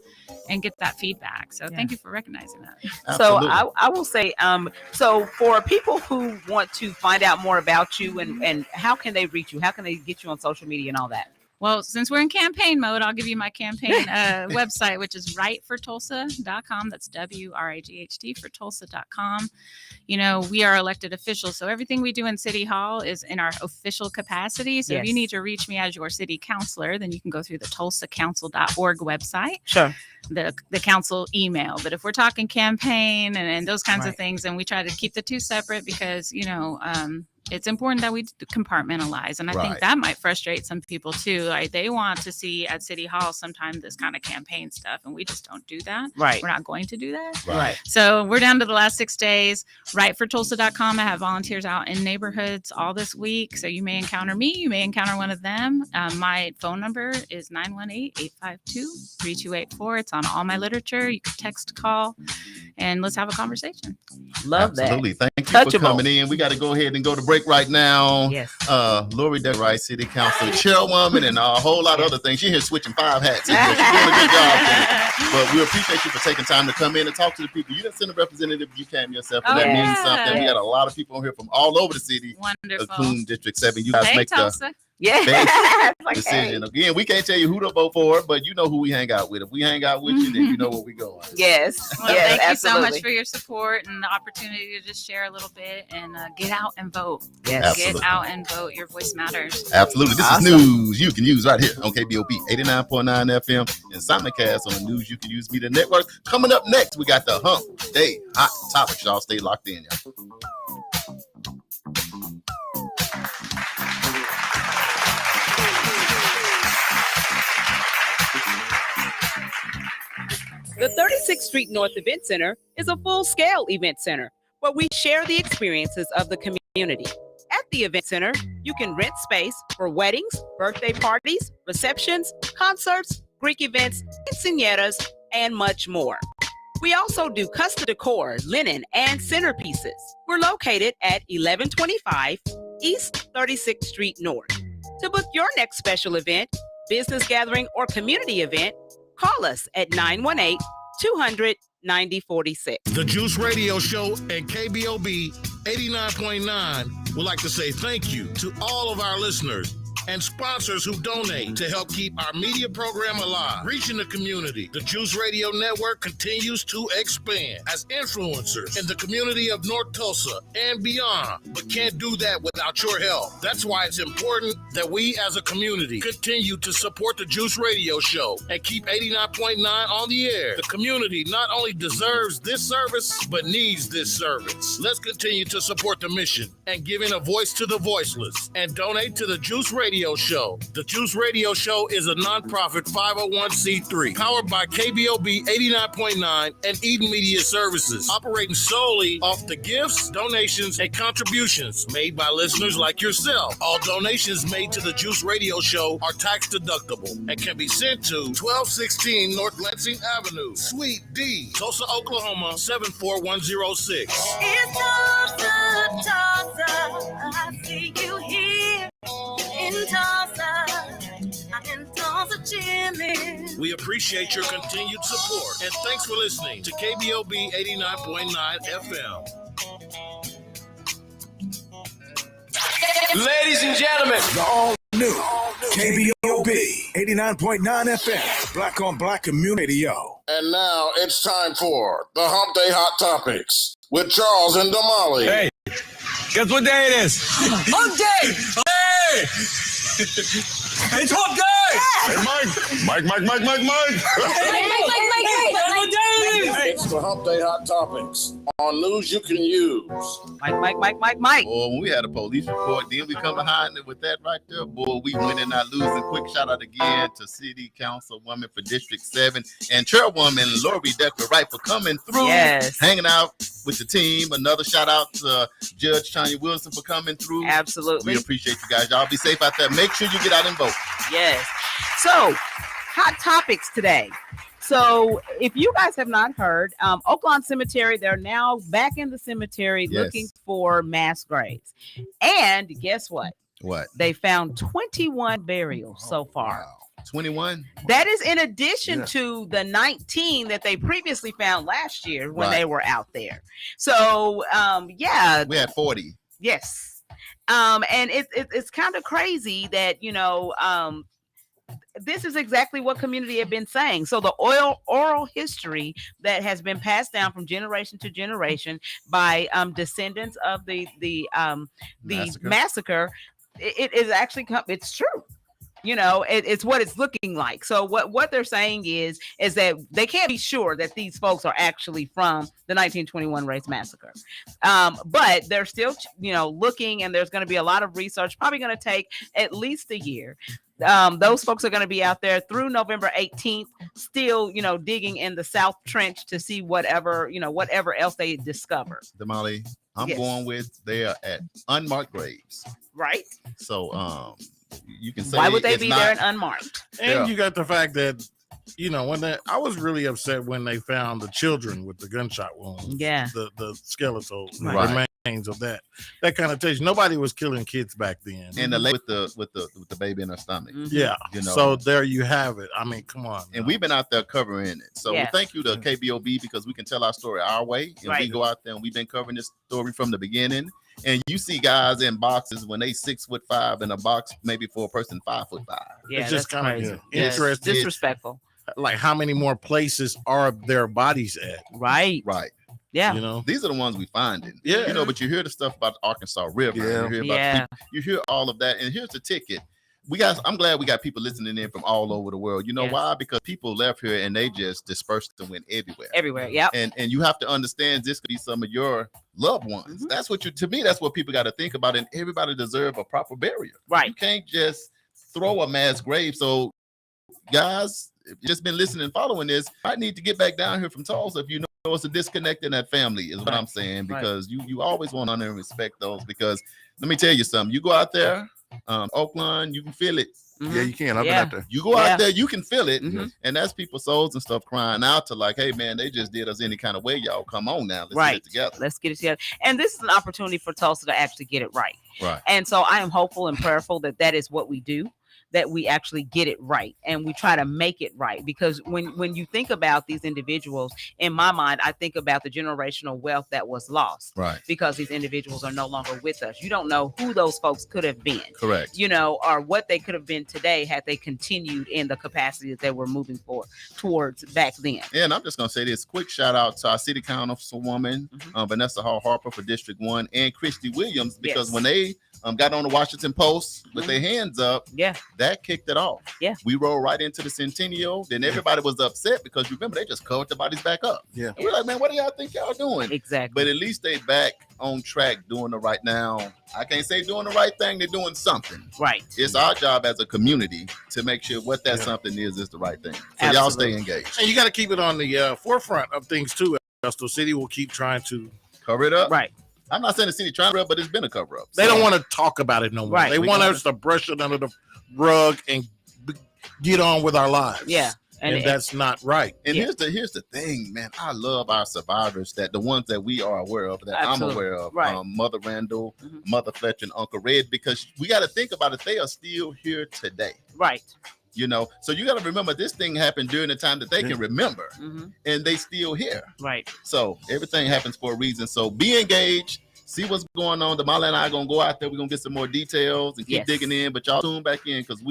and get that feedback. So thank you for recognizing that. Absolutely. So I will say, so for people who want to find out more about you and how can they reach you? How can they get you on social media and all that? Well, since we're in campaign mode, I'll give you my campaign website, which is rightfortulsa.com. That's WRIGHT for Tulsa.com. We are elected officials, so everything we do in City Hall is in our official capacity. So if you need to reach me as your city councilor, then you can go through the tulsacouncil.org website. Sure. The council email. But if we're talking campaign and those kinds of things, then we try to keep the two separate because, it's important that we compartmentalize. And I think that might frustrate some people too. Like they want to see at City Hall sometime this kind of campaign stuff, and we just don't do that. Right. We're not going to do that. Right. So we're down to the last 6 days. WriteForTulsa.com. I have volunteers out in neighborhoods all this week. So you may encounter me. You may encounter one of them. My phone number is 918-852-3284. It's on all my literature. You can text, call, and let's have a conversation. Love that. Absolutely. Thank you for coming in. We got to go ahead and go to break right now. Yes. Lori Decker, City Council Chairwoman, and a whole lot of other things. She's here switching 5 hats. She's doing a good job. But we appreciate you for taking time to come in and talk to the people. You didn't send a representative, you came yourself, and that means something. We got a lot of people here from all over the city. Wonderful. Including District 7. You guys make Tulsa. the decision. Again, we can't tell you who to vote for, but you know who we hang out with. If we hang out with you, then you know where we going. Yes. Well, yes, thank absolutely. you so much for your support and the opportunity to just share a little bit and get out and vote. Yes. Absolutely. Get out and vote. Your voice matters. Absolutely. This is news you can use right here on KBOB 89.9 FM and simulcast on the News You Can Use Media Network. Coming up next, we got the Hump Day Hot Topics. Y'all stay locked in, y'all. The 36th Street North Event Center is a full-scale event center where we share the experiences of the community. At the event center, you can rent space for weddings, birthday parties, receptions, concerts, Greek events, quinceañeras, and much more. We also do custom decor, linen, and centerpieces. We're located at 1125 East 36th Street North. To book your next special event, business gathering, or community event, call us at 918-200-9046. The Juice Radio Show and KBOB 89.9 would like to say thank you to all of our listeners and sponsors who donate to help keep our media program alive, reaching the community. The Juice Radio Network continues to expand as influencers in the community of North Tulsa and beyond, but can't do that without your help. That's why it's important that we as a community continue to support the Juice Radio Show and keep 89.9 on the air. The community not only deserves this service, but needs this service. Let's continue to support the mission and giving a voice to the voiceless and donate to the Juice Radio Show. The Juice Radio Show is a nonprofit 501c3 powered by KBOB 89.9 and Eden Media Services, operating solely off the gifts, donations, and contributions made by listeners like yourself. All donations made to the Juice Radio Show are tax deductible and can be sent to 1216 North Lansing Avenue, Suite D, Tulsa, Oklahoma 74106. It's Tulsa, Tulsa, I see you here. In Tulsa, I'm in Tulsa chillin'. We appreciate your continued support and thanks for listening to KBOB 89.9 FM. Ladies and gentlemen, The all new KBOB 89.9 FM, Black on Black Community, yo. And now it's time for the Hump Day Hot Topics with Charles and Damali. hey, guess what day it is? Hump Day! Hey! It's Hump Day! Hey, Mike. It's the Hump Day Hot Topics on News You Can Use. Mike. Boy, when we had a police report, then we come behind it with that right there. Boy, we winning, not losing. Quick shout out again to City Councilwoman for District 7 and Chairwoman Lori Decker Wright for coming through, hanging out with the team. Another shout out to Judge Tanya Wilson for coming through. Absolutely. We appreciate you guys. Y'all be safe out there. Make sure you get out and vote. Yes. So, hot topics today. So, if you guys have not heard, Oaklawn Cemetery, they're now back in the cemetery looking for mass graves. And guess what? What? They found 21 burials so far. Wow. 21? That is in addition to the 19 that they previously found last year when they were out there. So, we had 40. Yes. And it's kind of crazy that, this is exactly what community have been saying. So the oral history that has been passed down from generation to generation by descendants of the massacre, it is actually it's true. It's what it's looking like. So what they're saying is that they can't be sure that these folks are actually from the 1921 race massacre. But they're still, looking, and there's going to be a lot of research, probably going to take at least a year. Those folks are going to be out there through November 18th, still, digging in the South Trench to see whatever else they discover. Damali, I'm going with they are at unmarked graves. Right. So, you can say why would they be there and unmarked? And you got the fact that, I was really upset when they found the children with the gunshot wounds. Yeah. The skeletal remains of that. That kind of tells you nobody was killing kids back then. And the lady with the baby in her stomach. Mm-hmm. Yeah. So there you have it. I mean, come on. And we've been out there covering it. So thank you to KBOB, because we can tell our story our way. And we go out there and we've been covering this story from the beginning. And you see guys in boxes when they 6'5" in a box, maybe for a person 5'5". Yeah, it's just kind of interesting. Disrespectful. Like, how many more places are their bodies at? Right. Yeah. These are the ones we finding. Yeah. But you hear the stuff about the Arkansas River. Yeah. You hear about you hear all of that. And here's the ticket. I'm glad we got people listening in from all over the world. You know why? Because people left here and they just dispersed and went everywhere. Everywhere, yeah. And you have to understand this could be some of your loved ones. Mm-hmm. That's what to me, that's what people got to think about. And everybody deserves a proper burial. Right. You can't just throw a mass grave. So, guys, if you've just been listening and following this, I need to get back down here from Tulsa. If you know it's a disconnect in that family, is what I'm saying. Because you always want to honor and respect those. Because let me tell you something. You go out there, Oakland, you can feel it. Yeah, you can. I've been out there. You go out there, you can feel it. Mm-hmm. And that's people's souls and stuff crying out to like, hey, man, they just did us any kind of way. Y'all come on now. Let's get it together. Let's get it together. And this is an opportunity for Tulsa to actually get it right. Right. And so I am hopeful and prayerful that is what we do, that we actually get it right and we try to make it right. Because when you think about these individuals, in my mind, I think about the generational wealth that was lost. Right. Because these individuals are no longer with us. You don't know who those folks could have been. Correct. Or what they could have been today had they continued in the capacity that they were moving towards back then. Yeah, and I'm just going to say this quick shout out to our city councilwoman, Vanessa Hall Harper for District 1, and Christy Williams, because when they got on the Washington Post with their hands up, that kicked it off. Yeah. We rolled right into the Centennial. Then everybody was upset because remember, they just covered the bodies back up. Yeah. And we're like, man, what do y'all think y'all doing? Exactly. But at least they back on track doing the right now. I can't say doing the right thing. They're doing something. Right. It's our job as a community to make sure what that something is the right thing. So y'all stay engaged. And you got to keep it on the forefront of things too. The city will keep trying to cover it up. Right. I'm not saying the city trying to cover up, but it's been a cover up. They don't want to talk about it no more. Right. They want us to brush it under the rug and get on with our lives. Yeah. And that's not right. And here's the thing, man. I love our survivors, that the ones that we are aware of, that I'm aware of. Right. Mother Randall, Mother Fletcher, and Uncle Red, because we got to think about it. They are still here today. Right. So you got to remember this thing happened during the time that they can remember, and they still here. Right. So everything happens for a reason. So be engaged. See what's going on. Damali and I are going to go out there. We're going to get some more details and keep digging in. But y'all tune back in because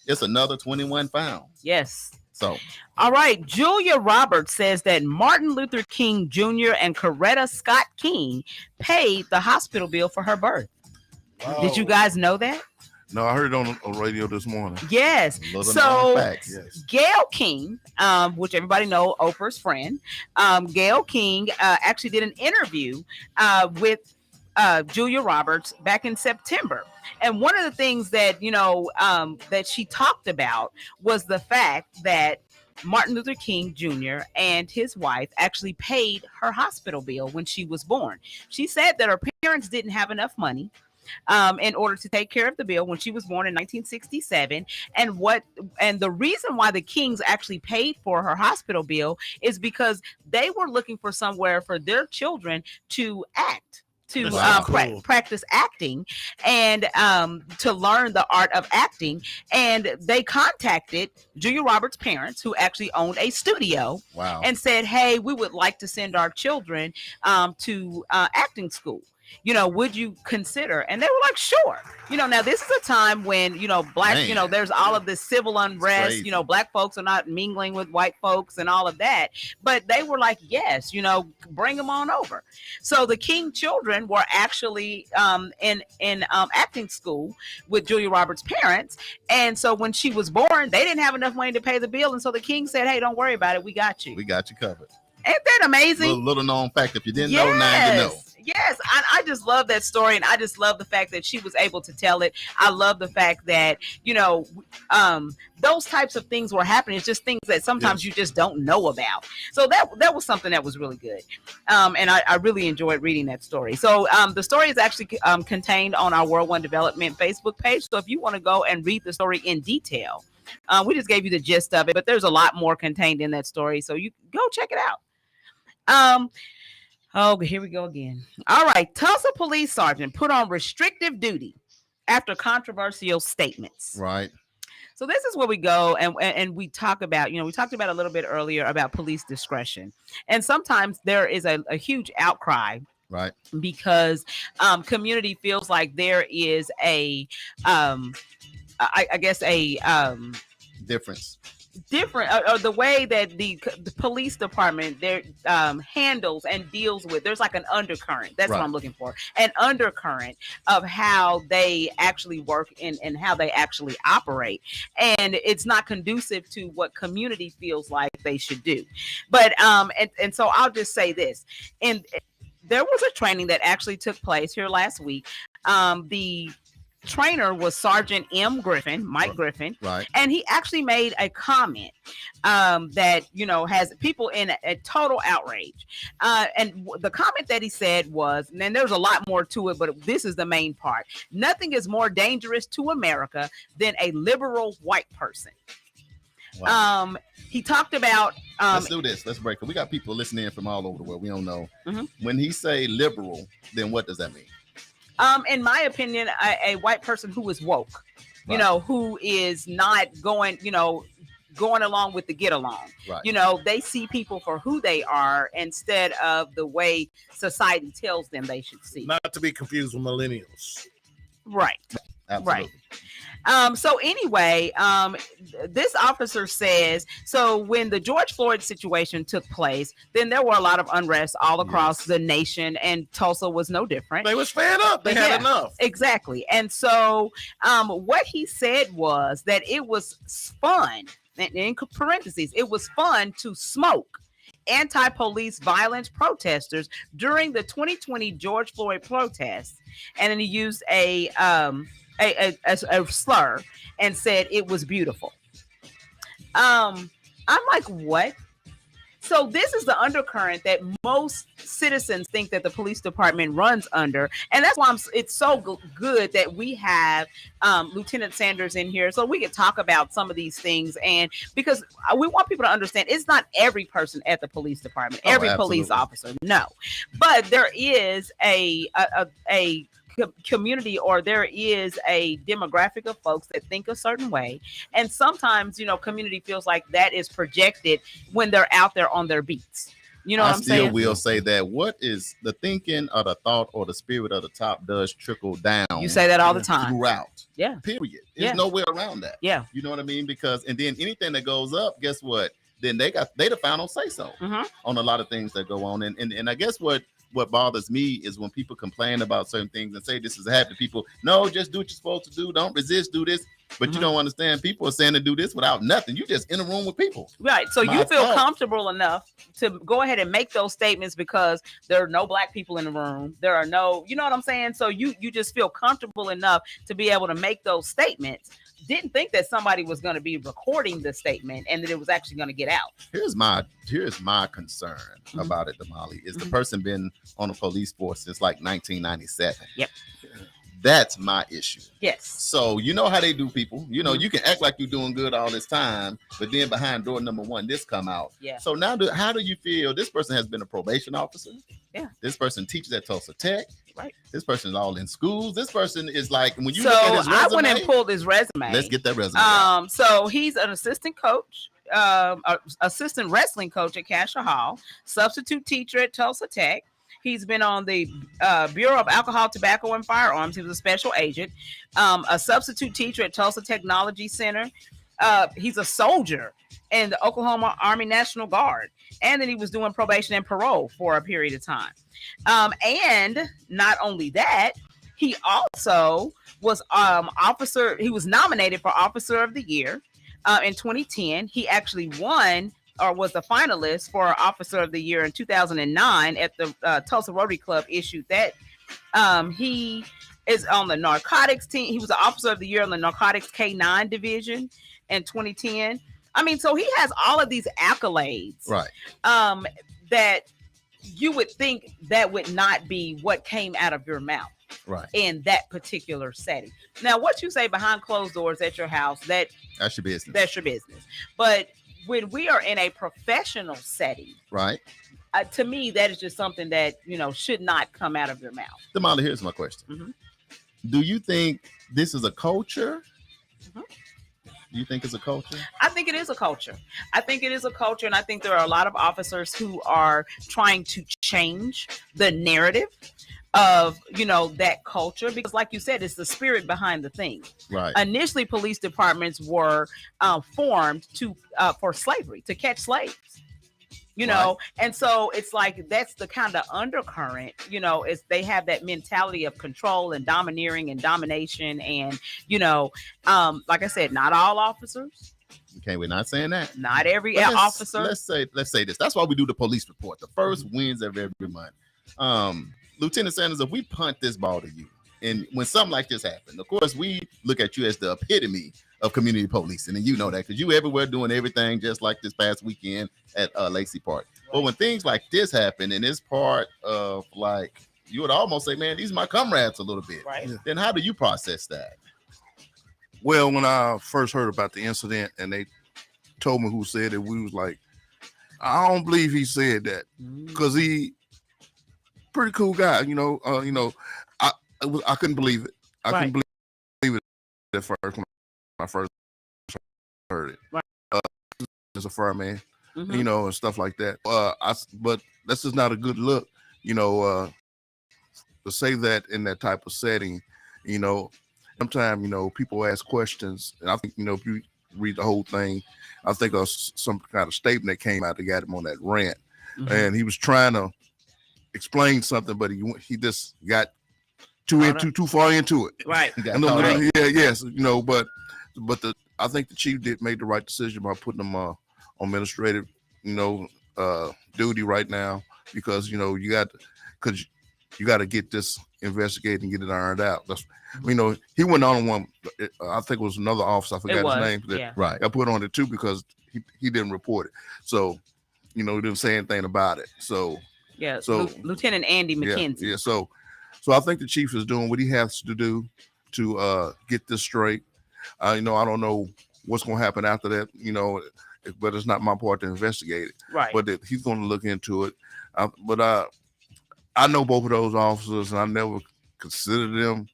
it's another 21 found. Yes. So. All right. Julia Roberts says that Martin Luther King Jr. and Coretta Scott King paid the hospital bill for her birth. Wow. Did you guys know that? No, I heard it on radio this morning. Yes. So Gayle King, which everybody know, Oprah's friend, Gayle King actually did an interview with Julia Roberts back in September. And one of the things that, that she talked about was the fact that Martin Luther King Jr. and his wife actually paid her hospital bill when she was born. She said that her parents didn't have enough money in order to take care of the bill when she was born in 1967. And the reason why the Kings actually paid for her hospital bill is because they were looking for somewhere for their children to act. To practice acting and to learn the art of acting. And they contacted Julia Roberts' parents, who actually owned a studio, and said, hey, we would like to send our children to acting school. would you consider? And they were like, sure. Now this is a time when, black, Man. there's all of this civil unrest, crazy. Black folks are not mingling with white folks and all of that. But they were like, yes, bring them on over. So the King children were actually in acting school with Julia Roberts' parents. And so when she was born, they didn't have enough money to pay the bill. And so the King said, hey, don't worry about it. We got you. We got you covered. Ain't that amazing? Little known fact. If you didn't know, now you know. Yes, I just love that story, and I just love the fact that she was able to tell it. I love the fact that those types of things were happening. It's just things that sometimes you just don't know about. So that was something that was really good, and I really enjoyed reading that story. So the story is actually contained on our World One Development Facebook page. So if you want to go and read the story in detail, we just gave you the gist of it, but there's a lot more contained in that story. So you go check it out. Oh, here we go again. All right. Tulsa police sergeant put on restrictive duty after controversial statements. Right. So this is where we go and we talk about, we talked about a little bit earlier about police discretion. And sometimes there is a huge outcry. Right. Because community feels like there is a, I guess a difference. Different or the way that the police department handles and deals with, there's like an undercurrent. That's right. What I'm looking for, an undercurrent of how they actually work and how they actually operate, and it's not conducive to what community feels like they should do. But and so I'll just say this, and there was a training that actually took place here last week. The trainer was Sergeant Mike Griffin, right? And he actually made a comment that has people in a total outrage. And the comment that he said was, and then there's a lot more to it, but this is the main part: nothing is more dangerous to America than a liberal white person. Wow. He talked about. Let's do this. Let's break it. We got people listening in from all over the world. We don't know. Mm-hmm. When he say liberal, then what does that mean? In my opinion, a white person who is woke, right. Who is not going along with the get along. Right. They see people for who they are instead of the way society tells them they should see. Not to be confused with millennials. Right. Absolutely. Right. So anyway, this officer says, so when the George Floyd situation took place, then there were a lot of unrest all across the nation, and Tulsa was no different. They was fed up. They had enough. Exactly. And so what he said was that it was fun, in parentheses, it was fun to smoke anti-police violence protesters during the 2020 George Floyd protests. And then he used a slur and said it was beautiful. I'm like, what? So this is the undercurrent that most citizens think that the police department runs under, and that's why it's so good that we have Lieutenant Sanders in here, so we can talk about some of these things, and because we want people to understand, it's not every person at the police department, every police officer, no, but there is a community, or there is a demographic of folks that think a certain way, and sometimes community feels like that is projected when they're out there on their beats. What I'm saying? I still will say that what is the thinking or the thought or the spirit of the top does trickle down. You say that all the time. Throughout. Yeah. Period. There's no way around that. Yeah. You know what I mean? Because, and then anything that goes up, guess what? Then they the final say so on a lot of things that go on. And I guess what bothers me is when people complain about certain things and say this is happening. People, no, just do what you're supposed to do. Don't resist, do this. But you don't understand. People are saying to do this without nothing. You just in a room with people. Right. So you feel comfortable enough to go ahead and make those statements because there are no black people in the room. There are no, you know what I'm saying? So you just feel comfortable enough to be able to make those statements. Didn't think that somebody was going to be recording the statement and that it was actually going to get out. Here's my concern about it, Damali, is the person been on the police force since like 1997. Yep. That's my issue. Yes. So you know how they do people. You can act like you're doing good all this time, but then behind door number one, this come out. Yeah. So now, how do you feel? This person has been a probation officer. Yeah. This person teaches at Tulsa Tech. Right. This person is all in schools. This person is like, when you look at his resume. I went and pulled his resume. Let's get that resume. So he's an assistant coach, assistant wrestling coach at Casher Hall, substitute teacher at Tulsa Tech. He's been on the Bureau of Alcohol, Tobacco, and Firearms. He was a special agent, a substitute teacher at Tulsa Technology Center. He's a soldier in the Oklahoma Army National Guard. And then he was doing probation and parole for a period of time. And not only that, he also was officer. He was nominated for Officer of the Year in 2010. He actually won or was a finalist for Officer of the Year in 2009 at the Tulsa Rotary Club issued that. He is on the narcotics team. He was an Officer of the Year on the Narcotics K9 division in 2010. I mean, so he has all of these accolades, right? That you would think that would not be what came out of your mouth, right, in that particular setting. Now, what you say behind closed doors at your house, that's your business. That's your business. But when we are in a professional setting, right, to me, that is just something that should not come out of your mouth. Damali, here's my question: Do you think this is a culture? Do you think it's a culture? I think it is a culture. I think it is a culture, and I think there are a lot of officers who are trying to change the narrative of that culture, because like you said, it's the spirit behind the thing. Right. Initially, police departments were formed for slavery, to catch slaves. Right. And so it's like that's the kind of undercurrent, is they have that mentality of control and domineering and domination. And, like I said, not all officers. Okay, we're not saying that. Not every officer. Let's say this. That's why we do the police report. The first Wednesday of every month. Lieutenant Sanders, if we punt this ball to you, and when something like this happens, of course, we look at you as the epitome of community policing, and you know that because you everywhere doing everything, just like this past weekend at Lacey Park. But when things like this happen, and it's part of like you would almost say, man, these are my comrades a little bit. Right. Then how do you process that? Well, when I first heard about the incident and they told me who said it, we was like, I don't believe he said that because he pretty cool guy. I couldn't believe it. I couldn't believe it at first when I first heard it. Right. As a fireman, and stuff like that. But that's just not a good look, to say that in that type of setting. Sometimes people ask questions, and I think if you read the whole thing, I think of some kind of statement that came out that got him on that rant, and he was trying to explain something, but he just got too far into it. Right. But I think the chief made the right decision by putting him on administrative, duty right now because you got to get this investigated and get it ironed out. That's he went on one. I think it was another officer. I forgot his name. That got put on it too because he didn't report it. So he didn't say anything about it. So Lieutenant Andy McKenzie. Yeah. So I think the chief is doing what he has to do to get this straight. I don't know what's going to happen after that, but it's not my part to investigate it. Right. But he's going to look into it. But I know both of those officers, and I never considered them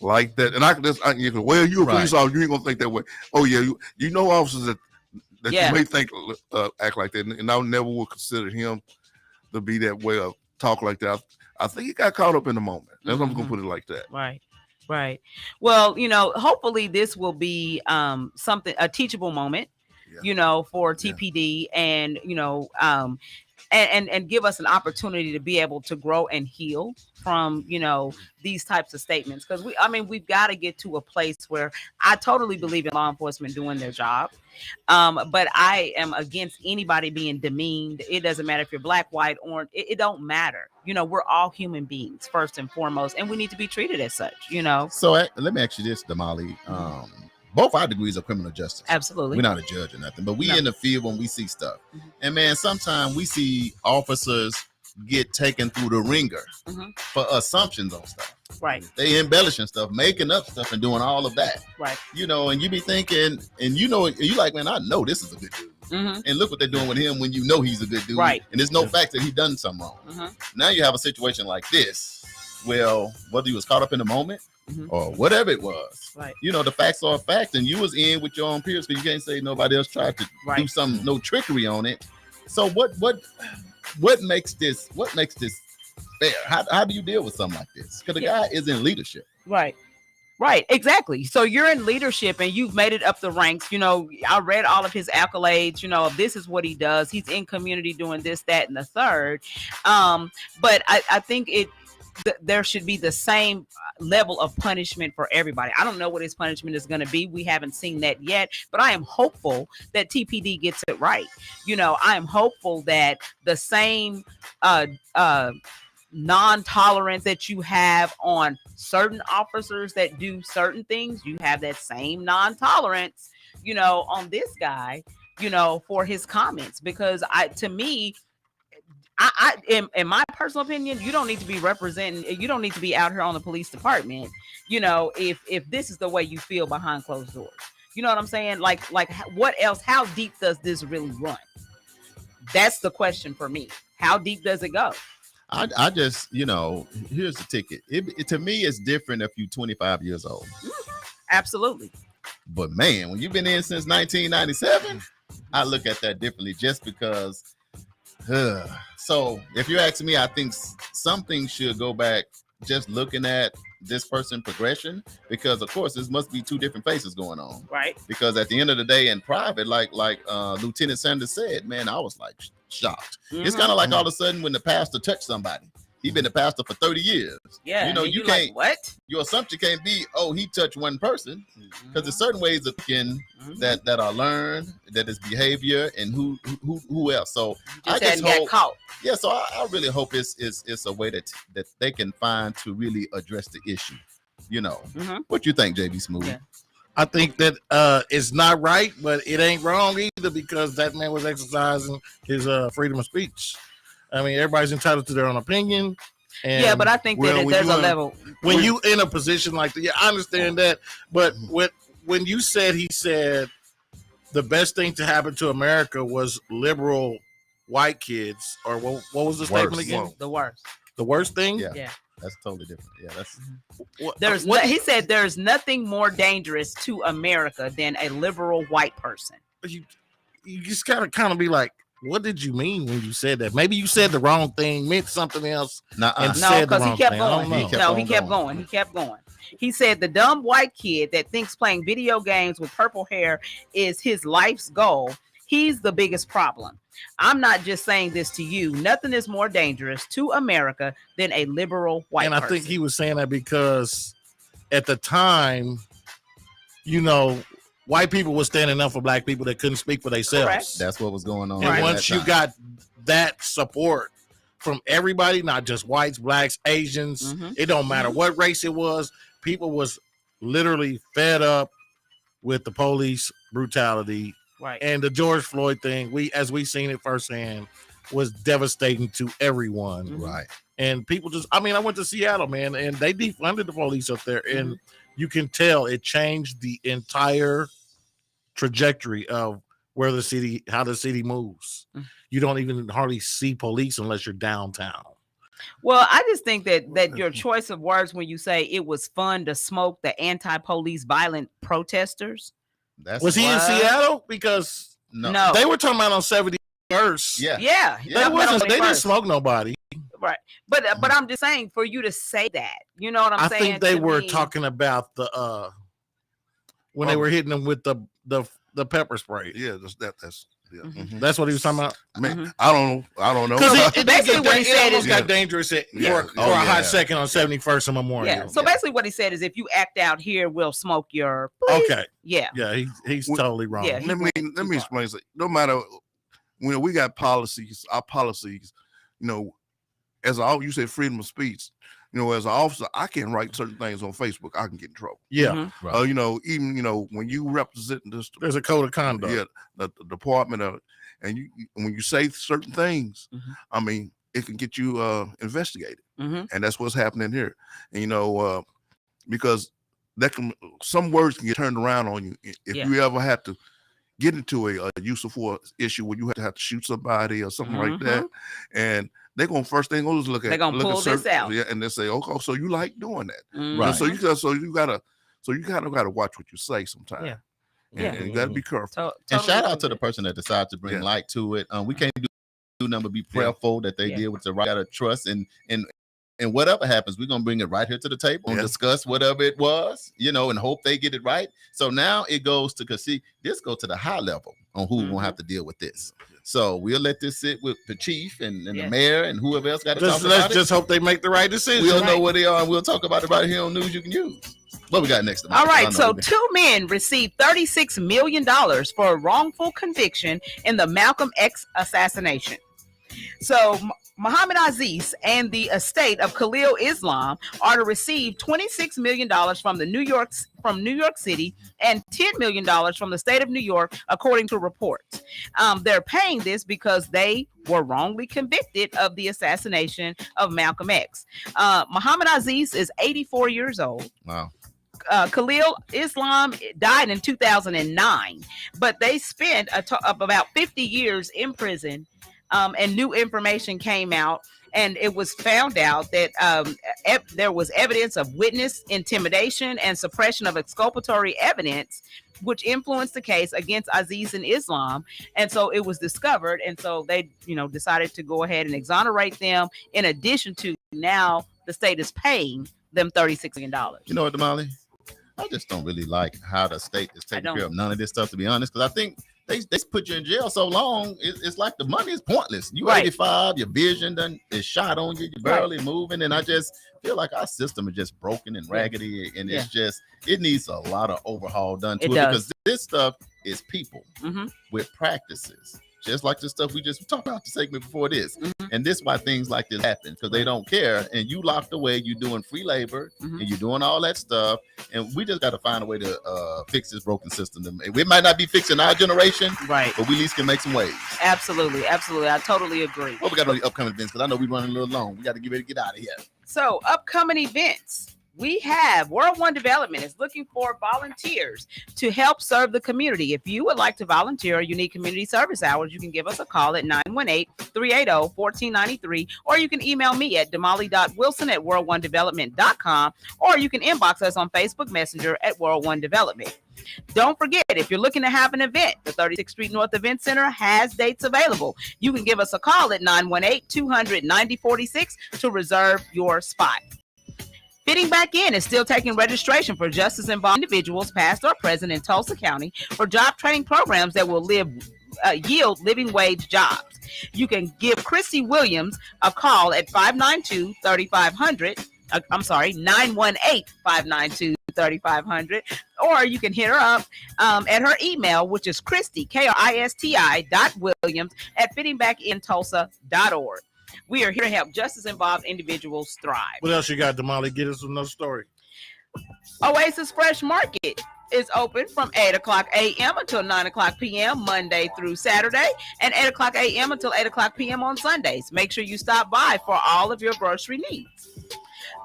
like that. And you're a police officer, you ain't going to think that way. Oh, yeah, you know officers that you may think act like that, and I never would consider him to be that way or talk like that. I think he got caught up in the moment. That's I'm going to put it like that. Right. Well, hopefully this will be a teachable moment, for TPD and, and give us an opportunity to be able to grow and heal from, these types of statements. Because we've got to get to a place where I totally believe in law enforcement doing their job. But I am against anybody being demeaned. It doesn't matter if you're black, white, orange. It don't matter. We're all human beings first and foremost, and we need to be treated as such, So let me ask you this, Damali. Both our degrees of criminal justice. Absolutely. We're not a judge or nothing, but we in the field when we see stuff. And man, sometimes we see officers get taken through the ringer for assumptions on stuff. Right. They embellishing stuff, making up stuff and doing all of that. Right. And you be thinking, and you like, man, I know this is a good dude. And look what they're doing with him when you know he's a good dude. Right. And there's no fact that he done something wrong. Now you have a situation like this. Well, whether he was caught up in the moment or whatever it was, right? The facts are a fact, and you was in with your own peers because you can't say nobody else tried to do some no trickery on it. So what makes this fair. How do you deal with something like this? Because the guy is in leadership. Right. Right, exactly. So you're in leadership and you've made it up the ranks. You know, I read all of his accolades. You know, this is what he does. He's in community doing this, that, and the third. But I think there should be the same level of punishment for everybody. I don't know what his punishment is going to be. We haven't seen that yet, but I am hopeful that TPD gets it right. You know, I am hopeful that the same non-tolerance that you have on certain officers that do certain things, you have that same non-tolerance, you know, on this guy, you know, for his comments. Because to me, in my personal opinion, you don't need to be representing, you don't need to be out here on the police department, you know, if this is the way you feel behind closed doors. You know what I'm saying? Like what else? How deep does this really run? That's the question for me. How deep does it go? I just, you know, here's the ticket. It to me, it's different if you're 25 years old. Absolutely. But man, when you've been in since 1997, I look at that differently just because. So if you ask me, I think some things should go back just looking at this person progression, because of course this must be two different faces going on. Right. Because at the end of the day in private, like Lieutenant Sanders said, man, I was like shocked. It's kind of like all of a sudden when the pastor touched somebody. He's been a pastor for 30 years. Yeah. You know, you can't, like, what? Your assumption can't be, oh, he touched one person. Because there's certain ways of thinking that are learned, that is behavior, and who else. So I just hope, caught. Yeah, so I really hope it's a way that they can find to really address the issue. You know. What you think, JB Smooth? Yeah. I think that it's not right, but it ain't wrong either, because that man was exercising his freedom of speech. I mean, everybody's entitled to their own opinion. And yeah, but I think that there's a level. When you in a position like that, yeah, I understand that. But when you said, he said the best thing to happen to America was liberal white kids, or what was the statement again? The worst. The worst thing? Yeah. That's totally different. Yeah, that's he said there's nothing more dangerous to America than a liberal white person. You just gotta kind of be like, what did you mean when you said that? Maybe you said the wrong thing, meant something else. No, because he kept going. He kept going. He said the dumb white kid that thinks playing video games with purple hair is his life's goal. He's the biggest problem. I'm not just saying this to you. Nothing is more dangerous to America than a liberal white person. And I think he was saying that because at the time, you know, white people were standing up for black people that couldn't speak for themselves. Correct. That's what was going on. And once you got that support from everybody, not just whites, blacks, Asians, it don't matter what race it was, people was literally fed up with the police brutality. Right. And the George Floyd thing, we seen it firsthand, was devastating to everyone. Right. And people just, I mean, I went to Seattle, man, and they defunded the police up there. And you can tell it changed the entire trajectory of how the city moves. You don't even hardly see police unless you're downtown. Well, I just think that your choice of words when you say it was fun to smoke the anti-police violent protesters. Was he in Seattle? Because no, they were talking about on 71st. Yeah. They didn't smoke nobody. Right. But I'm just saying, for you to say that, you know what I'm saying? I think they were talking about the when they were hitting them with the pepper spray. Yeah, that's that's what he was talking about. Man, I don't know. Because basically what he said is got dangerous for a hot second on 71st and Memorial. Yeah. So basically what he said is, if you act out here, we'll smoke your police. Okay. Yeah. Yeah, he's totally wrong. Yeah, let me explain something. No matter when we got policies, our policies, you know, you said freedom of speech. You know, as an officer, I can write certain things on Facebook. I can get in trouble. Yeah. Right. You know, even, you know, when you represent this, there's a code of conduct. Yeah, the department of it, and when you say certain things, I mean, it can get you investigated, and that's what's happening here. And, you know, because some words can get turned around on you if you ever have to get into a use of force issue where you have to shoot somebody or something like that, and they're gonna pull this out, and they say, "Okay, so you like doing that, right?" So you gotta watch what you say sometimes, and you gotta be careful. And shout out to the person that decided to bring light to it. We can't do number. Be prayerful that they deal with the right trust and whatever happens, we're gonna bring it right here to the table and discuss whatever it was, and hope they get it right. So now it goes to this go to the high level on who gonna have to deal with this. So we'll let this sit with the chief and the mayor and whoever else got to talk about it. Let's just hope they make the right decision. We'll know where they are and we'll talk about it right here on News You Can Use. What we got next? All right, so 2 men received $36 million for a wrongful conviction in the Malcolm X assassination. So Muhammad Aziz and the estate of Khalil Islam are to receive $26 million from New York City and $10 million from the state of New York, according to reports. They're paying this because they were wrongly convicted of the assassination of Malcolm X. Muhammad Aziz is 84 years old. Wow. Khalil Islam died in 2009, but they spent about 50 years in prison. And new information came out, and it was found out that there was evidence of witness intimidation and suppression of exculpatory evidence, which influenced the case against Aziz and Islam. And so it was discovered, and so they, decided to go ahead and exonerate them. In addition to, now the state is paying them $36 million. You know what, Damali? I just don't really like how the state is taking care of none of this stuff, to be honest, because I think they put you in jail so long, it's like the money is pointless. You 85, your vision is shot on you, you're barely moving, and I just feel like our system is just broken and raggedy, and it needs a lot of overhaul done to it because this stuff is people with practices. Just like the stuff we just talked about the segment before this. And this is why things like this happen, because they don't care. And you locked away, you're doing free labor, and you're doing all that stuff. And we just got to find a way to fix this broken system. We might not be fixing our generation, but we at least can make some waves. Absolutely. I totally agree. What we got on the upcoming events? Because I know we're running a little long. We got to get ready to get out of here. So, upcoming events. We have World One Development is looking for volunteers to help serve the community. If you would like to volunteer or you need community service hours, you can give us a call at 918-380-1493, or you can email me at damali.wilson@world1development.com, or you can inbox us on Facebook Messenger at World One Development. Don't forget, if you're looking to have an event, the 36th Street North Event Center has dates available. You can give us a call at 918-200-9046 to reserve your spot. Fitting Back In is still taking registration for justice-involved individuals, past or present, in Tulsa County for job training programs that will yield living wage jobs. You can give Christy Williams a call at 592-3500. 918-592-3500, or you can hit her up at her email, which is Christy, KRISTI.Williams@fittingbacktulsa.org. We are here to help justice-involved individuals thrive. What else you got, Damali? Get us another story. Oasis Fresh Market is open from 8 o'clock a.m. until 9 o'clock p.m. Monday through Saturday, and 8 o'clock a.m. until 8 o'clock p.m. on Sundays. Make sure you stop by for all of your grocery needs.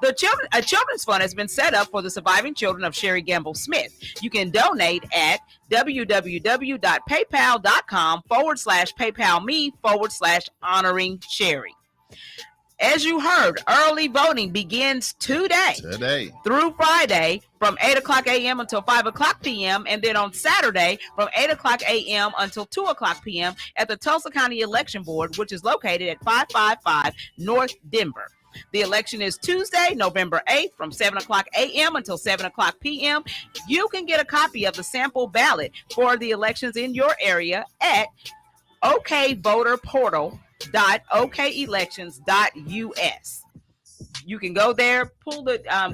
A children's fund has been set up for the surviving children of Sherry Gamble Smith. You can donate at www.paypal.com/PayPalMe/honoring Sherry. As you heard, early voting begins today through Friday from 8 o'clock a.m. until 5 o'clock p.m. and then on Saturday from 8 o'clock a.m. until 2 o'clock p.m. at the Tulsa County Election Board, which is located at 555 North Denver. The election is Tuesday, November 8th from 7 o'clock a.m. until 7 o'clock p.m. You can get a copy of the sample ballot for the elections in your area at okvoterportal.okelections.us. You can go there, pull the I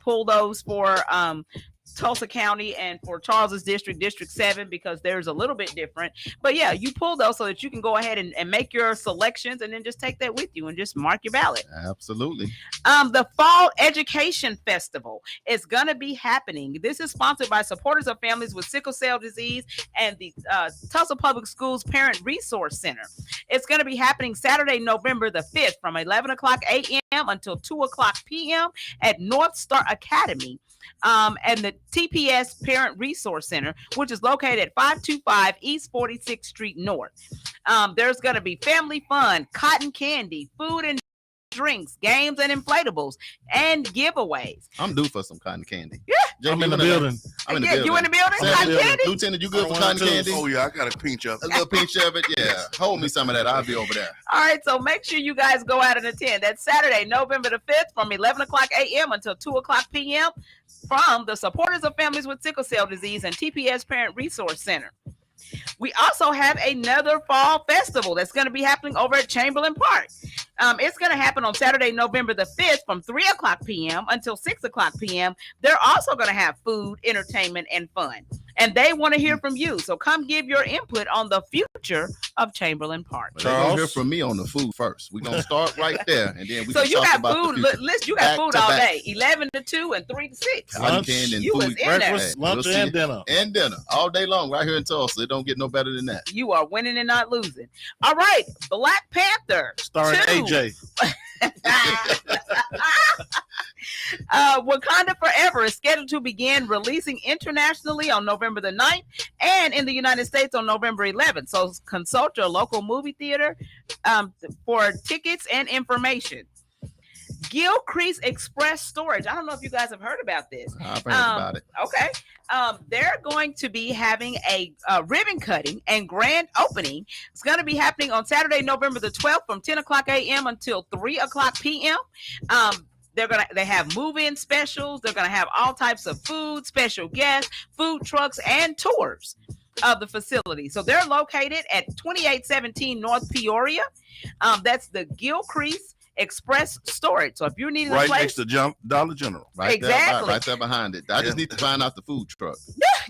pull those for Tulsa County and for Charles's district, District 7, because there's a little bit different. But yeah, you pull those so that you can go ahead and make your selections and then just take that with you and just mark your ballot. Absolutely. The Fall Education Festival is going to be happening. This is sponsored by Supporters of Families with Sickle Cell Disease and the Tulsa Public Schools Parent Resource Center. It's going to be happening Saturday, November the 5th from 11 o'clock a.m. until 2 o'clock p.m. at North Star Academy. And the TPS Parent Resource Center, which is located at 525 East 46th Street North. There's going to be family fun, cotton candy, food and drinks, games and inflatables, and giveaways. I'm due for some cotton candy. Yeah, I'm in the building. I'm in the Yeah, building. you in the building? Cotton candy? Lieutenant, you good for cotton candy? Oh yeah, I got a pinch of A little pinch of it. Yeah, hold me some of that. I'll be over there. All right, so make sure you guys go out and attend. That's Saturday, November the 5th from 11 o'clock a.m. until 2 o'clock p.m. from the Supporters of Families with Sickle Cell Disease and TPS Parent Resource Center. We also have another fall festival that's going to be happening over at Chamberlain Park. It's going to happen on Saturday, November the 5th from 3 o'clock p.m. until 6 o'clock p.m. They're also going to have food, entertainment, and fun. And they want to hear from you. So come give your input on the future of Chamberlain Park. They're going to hear from me on the food first. We're going to start right there. And then we so can you talk got about food. the future. List, you got Back food to all back. day, 11 to 2 and 3 to 6. Lunch, and you food, was in breakfast, there. lunch, and dinner. And dinner all day long right here in Tulsa. It don't get no better than that. You are winning and not losing. All right, Black Panther. Starring 2. AJ. Wakanda Forever is scheduled to begin releasing internationally on November the 9th and in the United States on November 11th. So consult your local movie theater for tickets and information. Gilcrease Express Storage. I don't know if you guys have heard about this. I've heard about it. Okay. They're going to be having a ribbon cutting and grand opening. It's going to be happening on Saturday, November the 12th from 10 o'clock a.m. until 3 o'clock p.m. They have move-in specials. They're going to have all types of food, special guests, food trucks, and tours of the facility. So they're located at 2817 North Peoria. That's the Gilcrease Express Storage. So if you're needing right a place, next to Dollar General. Right exactly. there, right there behind it. I just need to find out the food truck.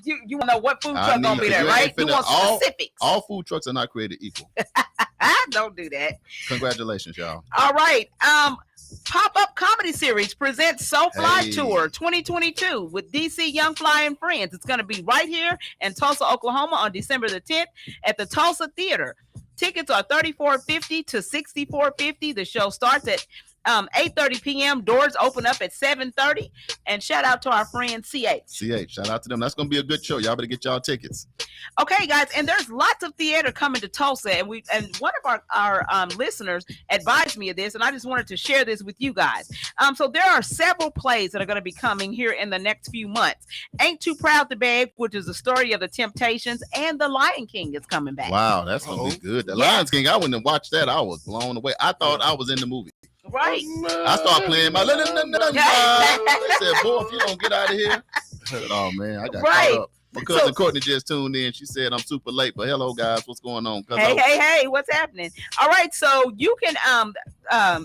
you want to know what food truck gonna be there, right? You want specifics. All food trucks are not created equal. Don't do that. Congratulations, y'all. All right. Pop-up comedy series presents So Fly Tour 2022 with DC Young Fly and Friends. It's going to be right here in Tulsa, Oklahoma on December the 10th at the Tulsa Theater. Tickets are $34.50 to $64.50. The show starts at 8:30 p.m. Doors open up at 7:30. And shout out to our friend CH. Shout out to them. That's going to be a good show. Y'all better get y'all tickets. Okay, guys, and there's lots of theater coming to Tulsa, and one of our listeners advised me of this, and I just wanted to share this with you guys. So there are several plays that are going to be coming here in the next few months. Ain't Too Proud to Beg, which is the story of the Temptations, and The Lion King is coming back. Wow, that's going to be good. The Lion King, I went and watched that. I was blown away. I thought I was in the movie. Right. I started playing my. I said, boy, if you don't get out of here. Oh, man, I got caught up. My cousin Courtney just tuned in. She said I'm super late, but hello, guys. What's going on? Hey, what's happening? All right, so you can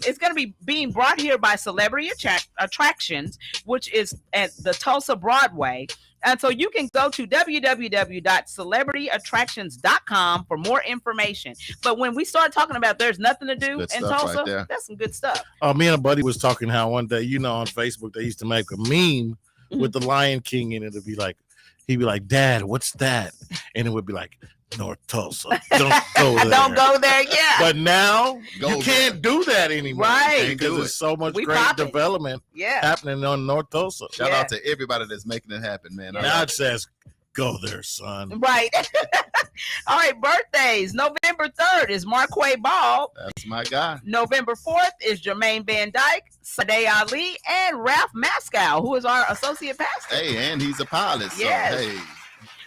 it's going to be being brought here by Celebrity Attractions, which is at the Tulsa Broadway. And so you can go to www.celebrityattractions.com for more information. But when we start talking about there's nothing to do in Tulsa, right, that's some good stuff. Me and a buddy was talking how one day, on Facebook, they used to make a meme with the Lion King, and it'd be like, he'd be like, Dad, what's that? And it would be like, North Tulsa. Don't go there. Don't go there, yeah. But now you can't do that anymore. Right. Because there's so much great development happening on North Tulsa. Shout out to everybody that's making it happen, man. Now it says, go there, son. Right. All right, birthdays. November 3rd is Marquay Ball. That's my guy. November 4th is Jermaine Van Dyke, Sadeh Ali, and Ralph Mascow, who is our associate pastor. Hey, and he's a pilot. So, yes. Hey.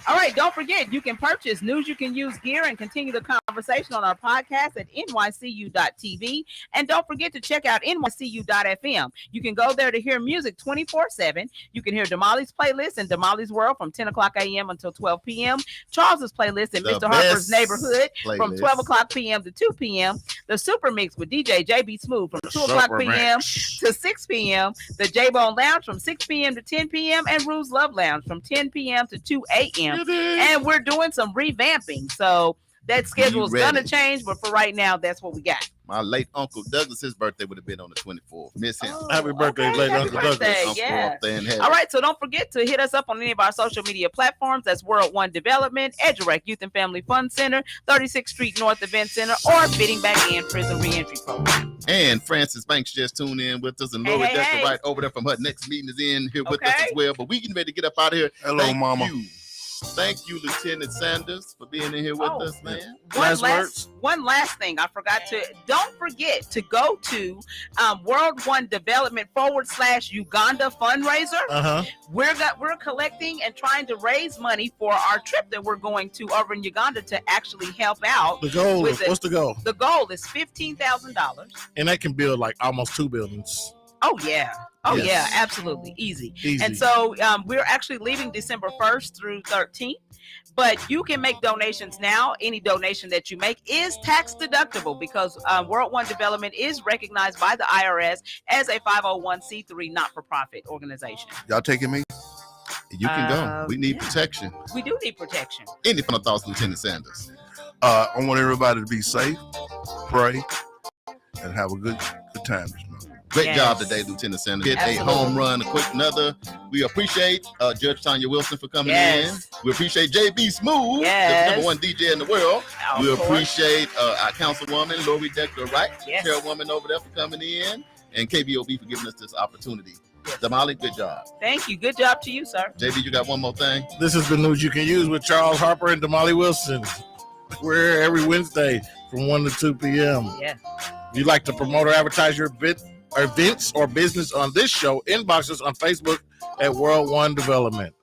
All right, don't forget, you can purchase News You Can Use gear and continue the conversation on our podcast at nycu.tv. And don't forget to check out nycu.fm. You can go there to hear music 24/7. You can hear Damali's playlist and Damali's World from 10 o'clock a.m. until 12 p.m. Charles's playlist and Mr. Harper's Neighborhood from 12 o'clock p.m. to 2 p.m. The Super Mix with DJ JB Smooth from 2 o'clock p.m. to 6 p.m. The J-Bone Lounge from 6 p.m. to 10 p.m. and Rue's Love Lounge from 10 p.m. to 2 a.m. And we're doing some revamping. So that schedule is going to change. But for right now, that's what we got. My late Uncle Douglas, his birthday would have been on the 24th. Miss him. Happy birthday, late Uncle Douglas. Yeah. All right. So don't forget to hit us up on any of our social media platforms. That's World One Development, EduRec Youth and Family Fun Center, 36th Street North Event Center, or Fitting Back In Prison Reentry Program. And Francis Banks just tuned in with us, and Lori Decker right over there from her next meeting is in here with us as well. But we getting ready to get up out of here. Hello, Mama. Thank you, Lieutenant Sanders, for being in here with us, man. One last thing I forgot to. Don't forget to go to World One Development /Uganda fundraiser. We're collecting and trying to raise money for our trip that we're going to over in Uganda to actually help out. The goal. What's the goal? The goal is $15,000, and that can build like almost 2 buildings. Oh yeah. Oh Yes. yeah, absolutely. Easy. And so we're actually leaving December 1st through 13th, but you can make donations now. Any donation that you make is tax deductible because World One Development is recognized by the IRS as a 501c3 not-for-profit organization. Y'all taking me? You can go. We need protection. We do need protection. Any final thoughts, Lieutenant Sanders? I want everybody to be safe, pray, and have a good time this month. Great job today, Lieutenant Sanders. Hit a home run, a quick another. We appreciate Judge Tanya Wilson for coming in. We appreciate JB Smooth, the number one DJ in the world. We appreciate our councilwoman, Lori Decker Wright, chairwoman over there for coming in, and KBOB for giving us this opportunity. Damali, good job. Thank you. Good job to you, sir. JB, you got one more thing? This is the news you can use with Charles Harper and Damali Wilson. We're here every Wednesday from 1 to 2 p.m. Yeah. If you'd like to promote or advertise your events or business on this show, inbox us on Facebook at World One Development.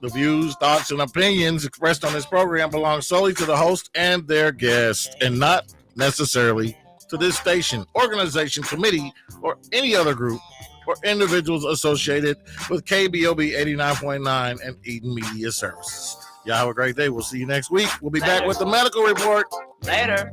The views, thoughts, and opinions expressed on this program belong solely to the host and their guests, and not necessarily to this station, organization, committee, or any other group or individuals associated with KBOB 89.9 and Eden Media Services. Y'all have a great day. We'll see you next week. We'll be back with the medical report. Later.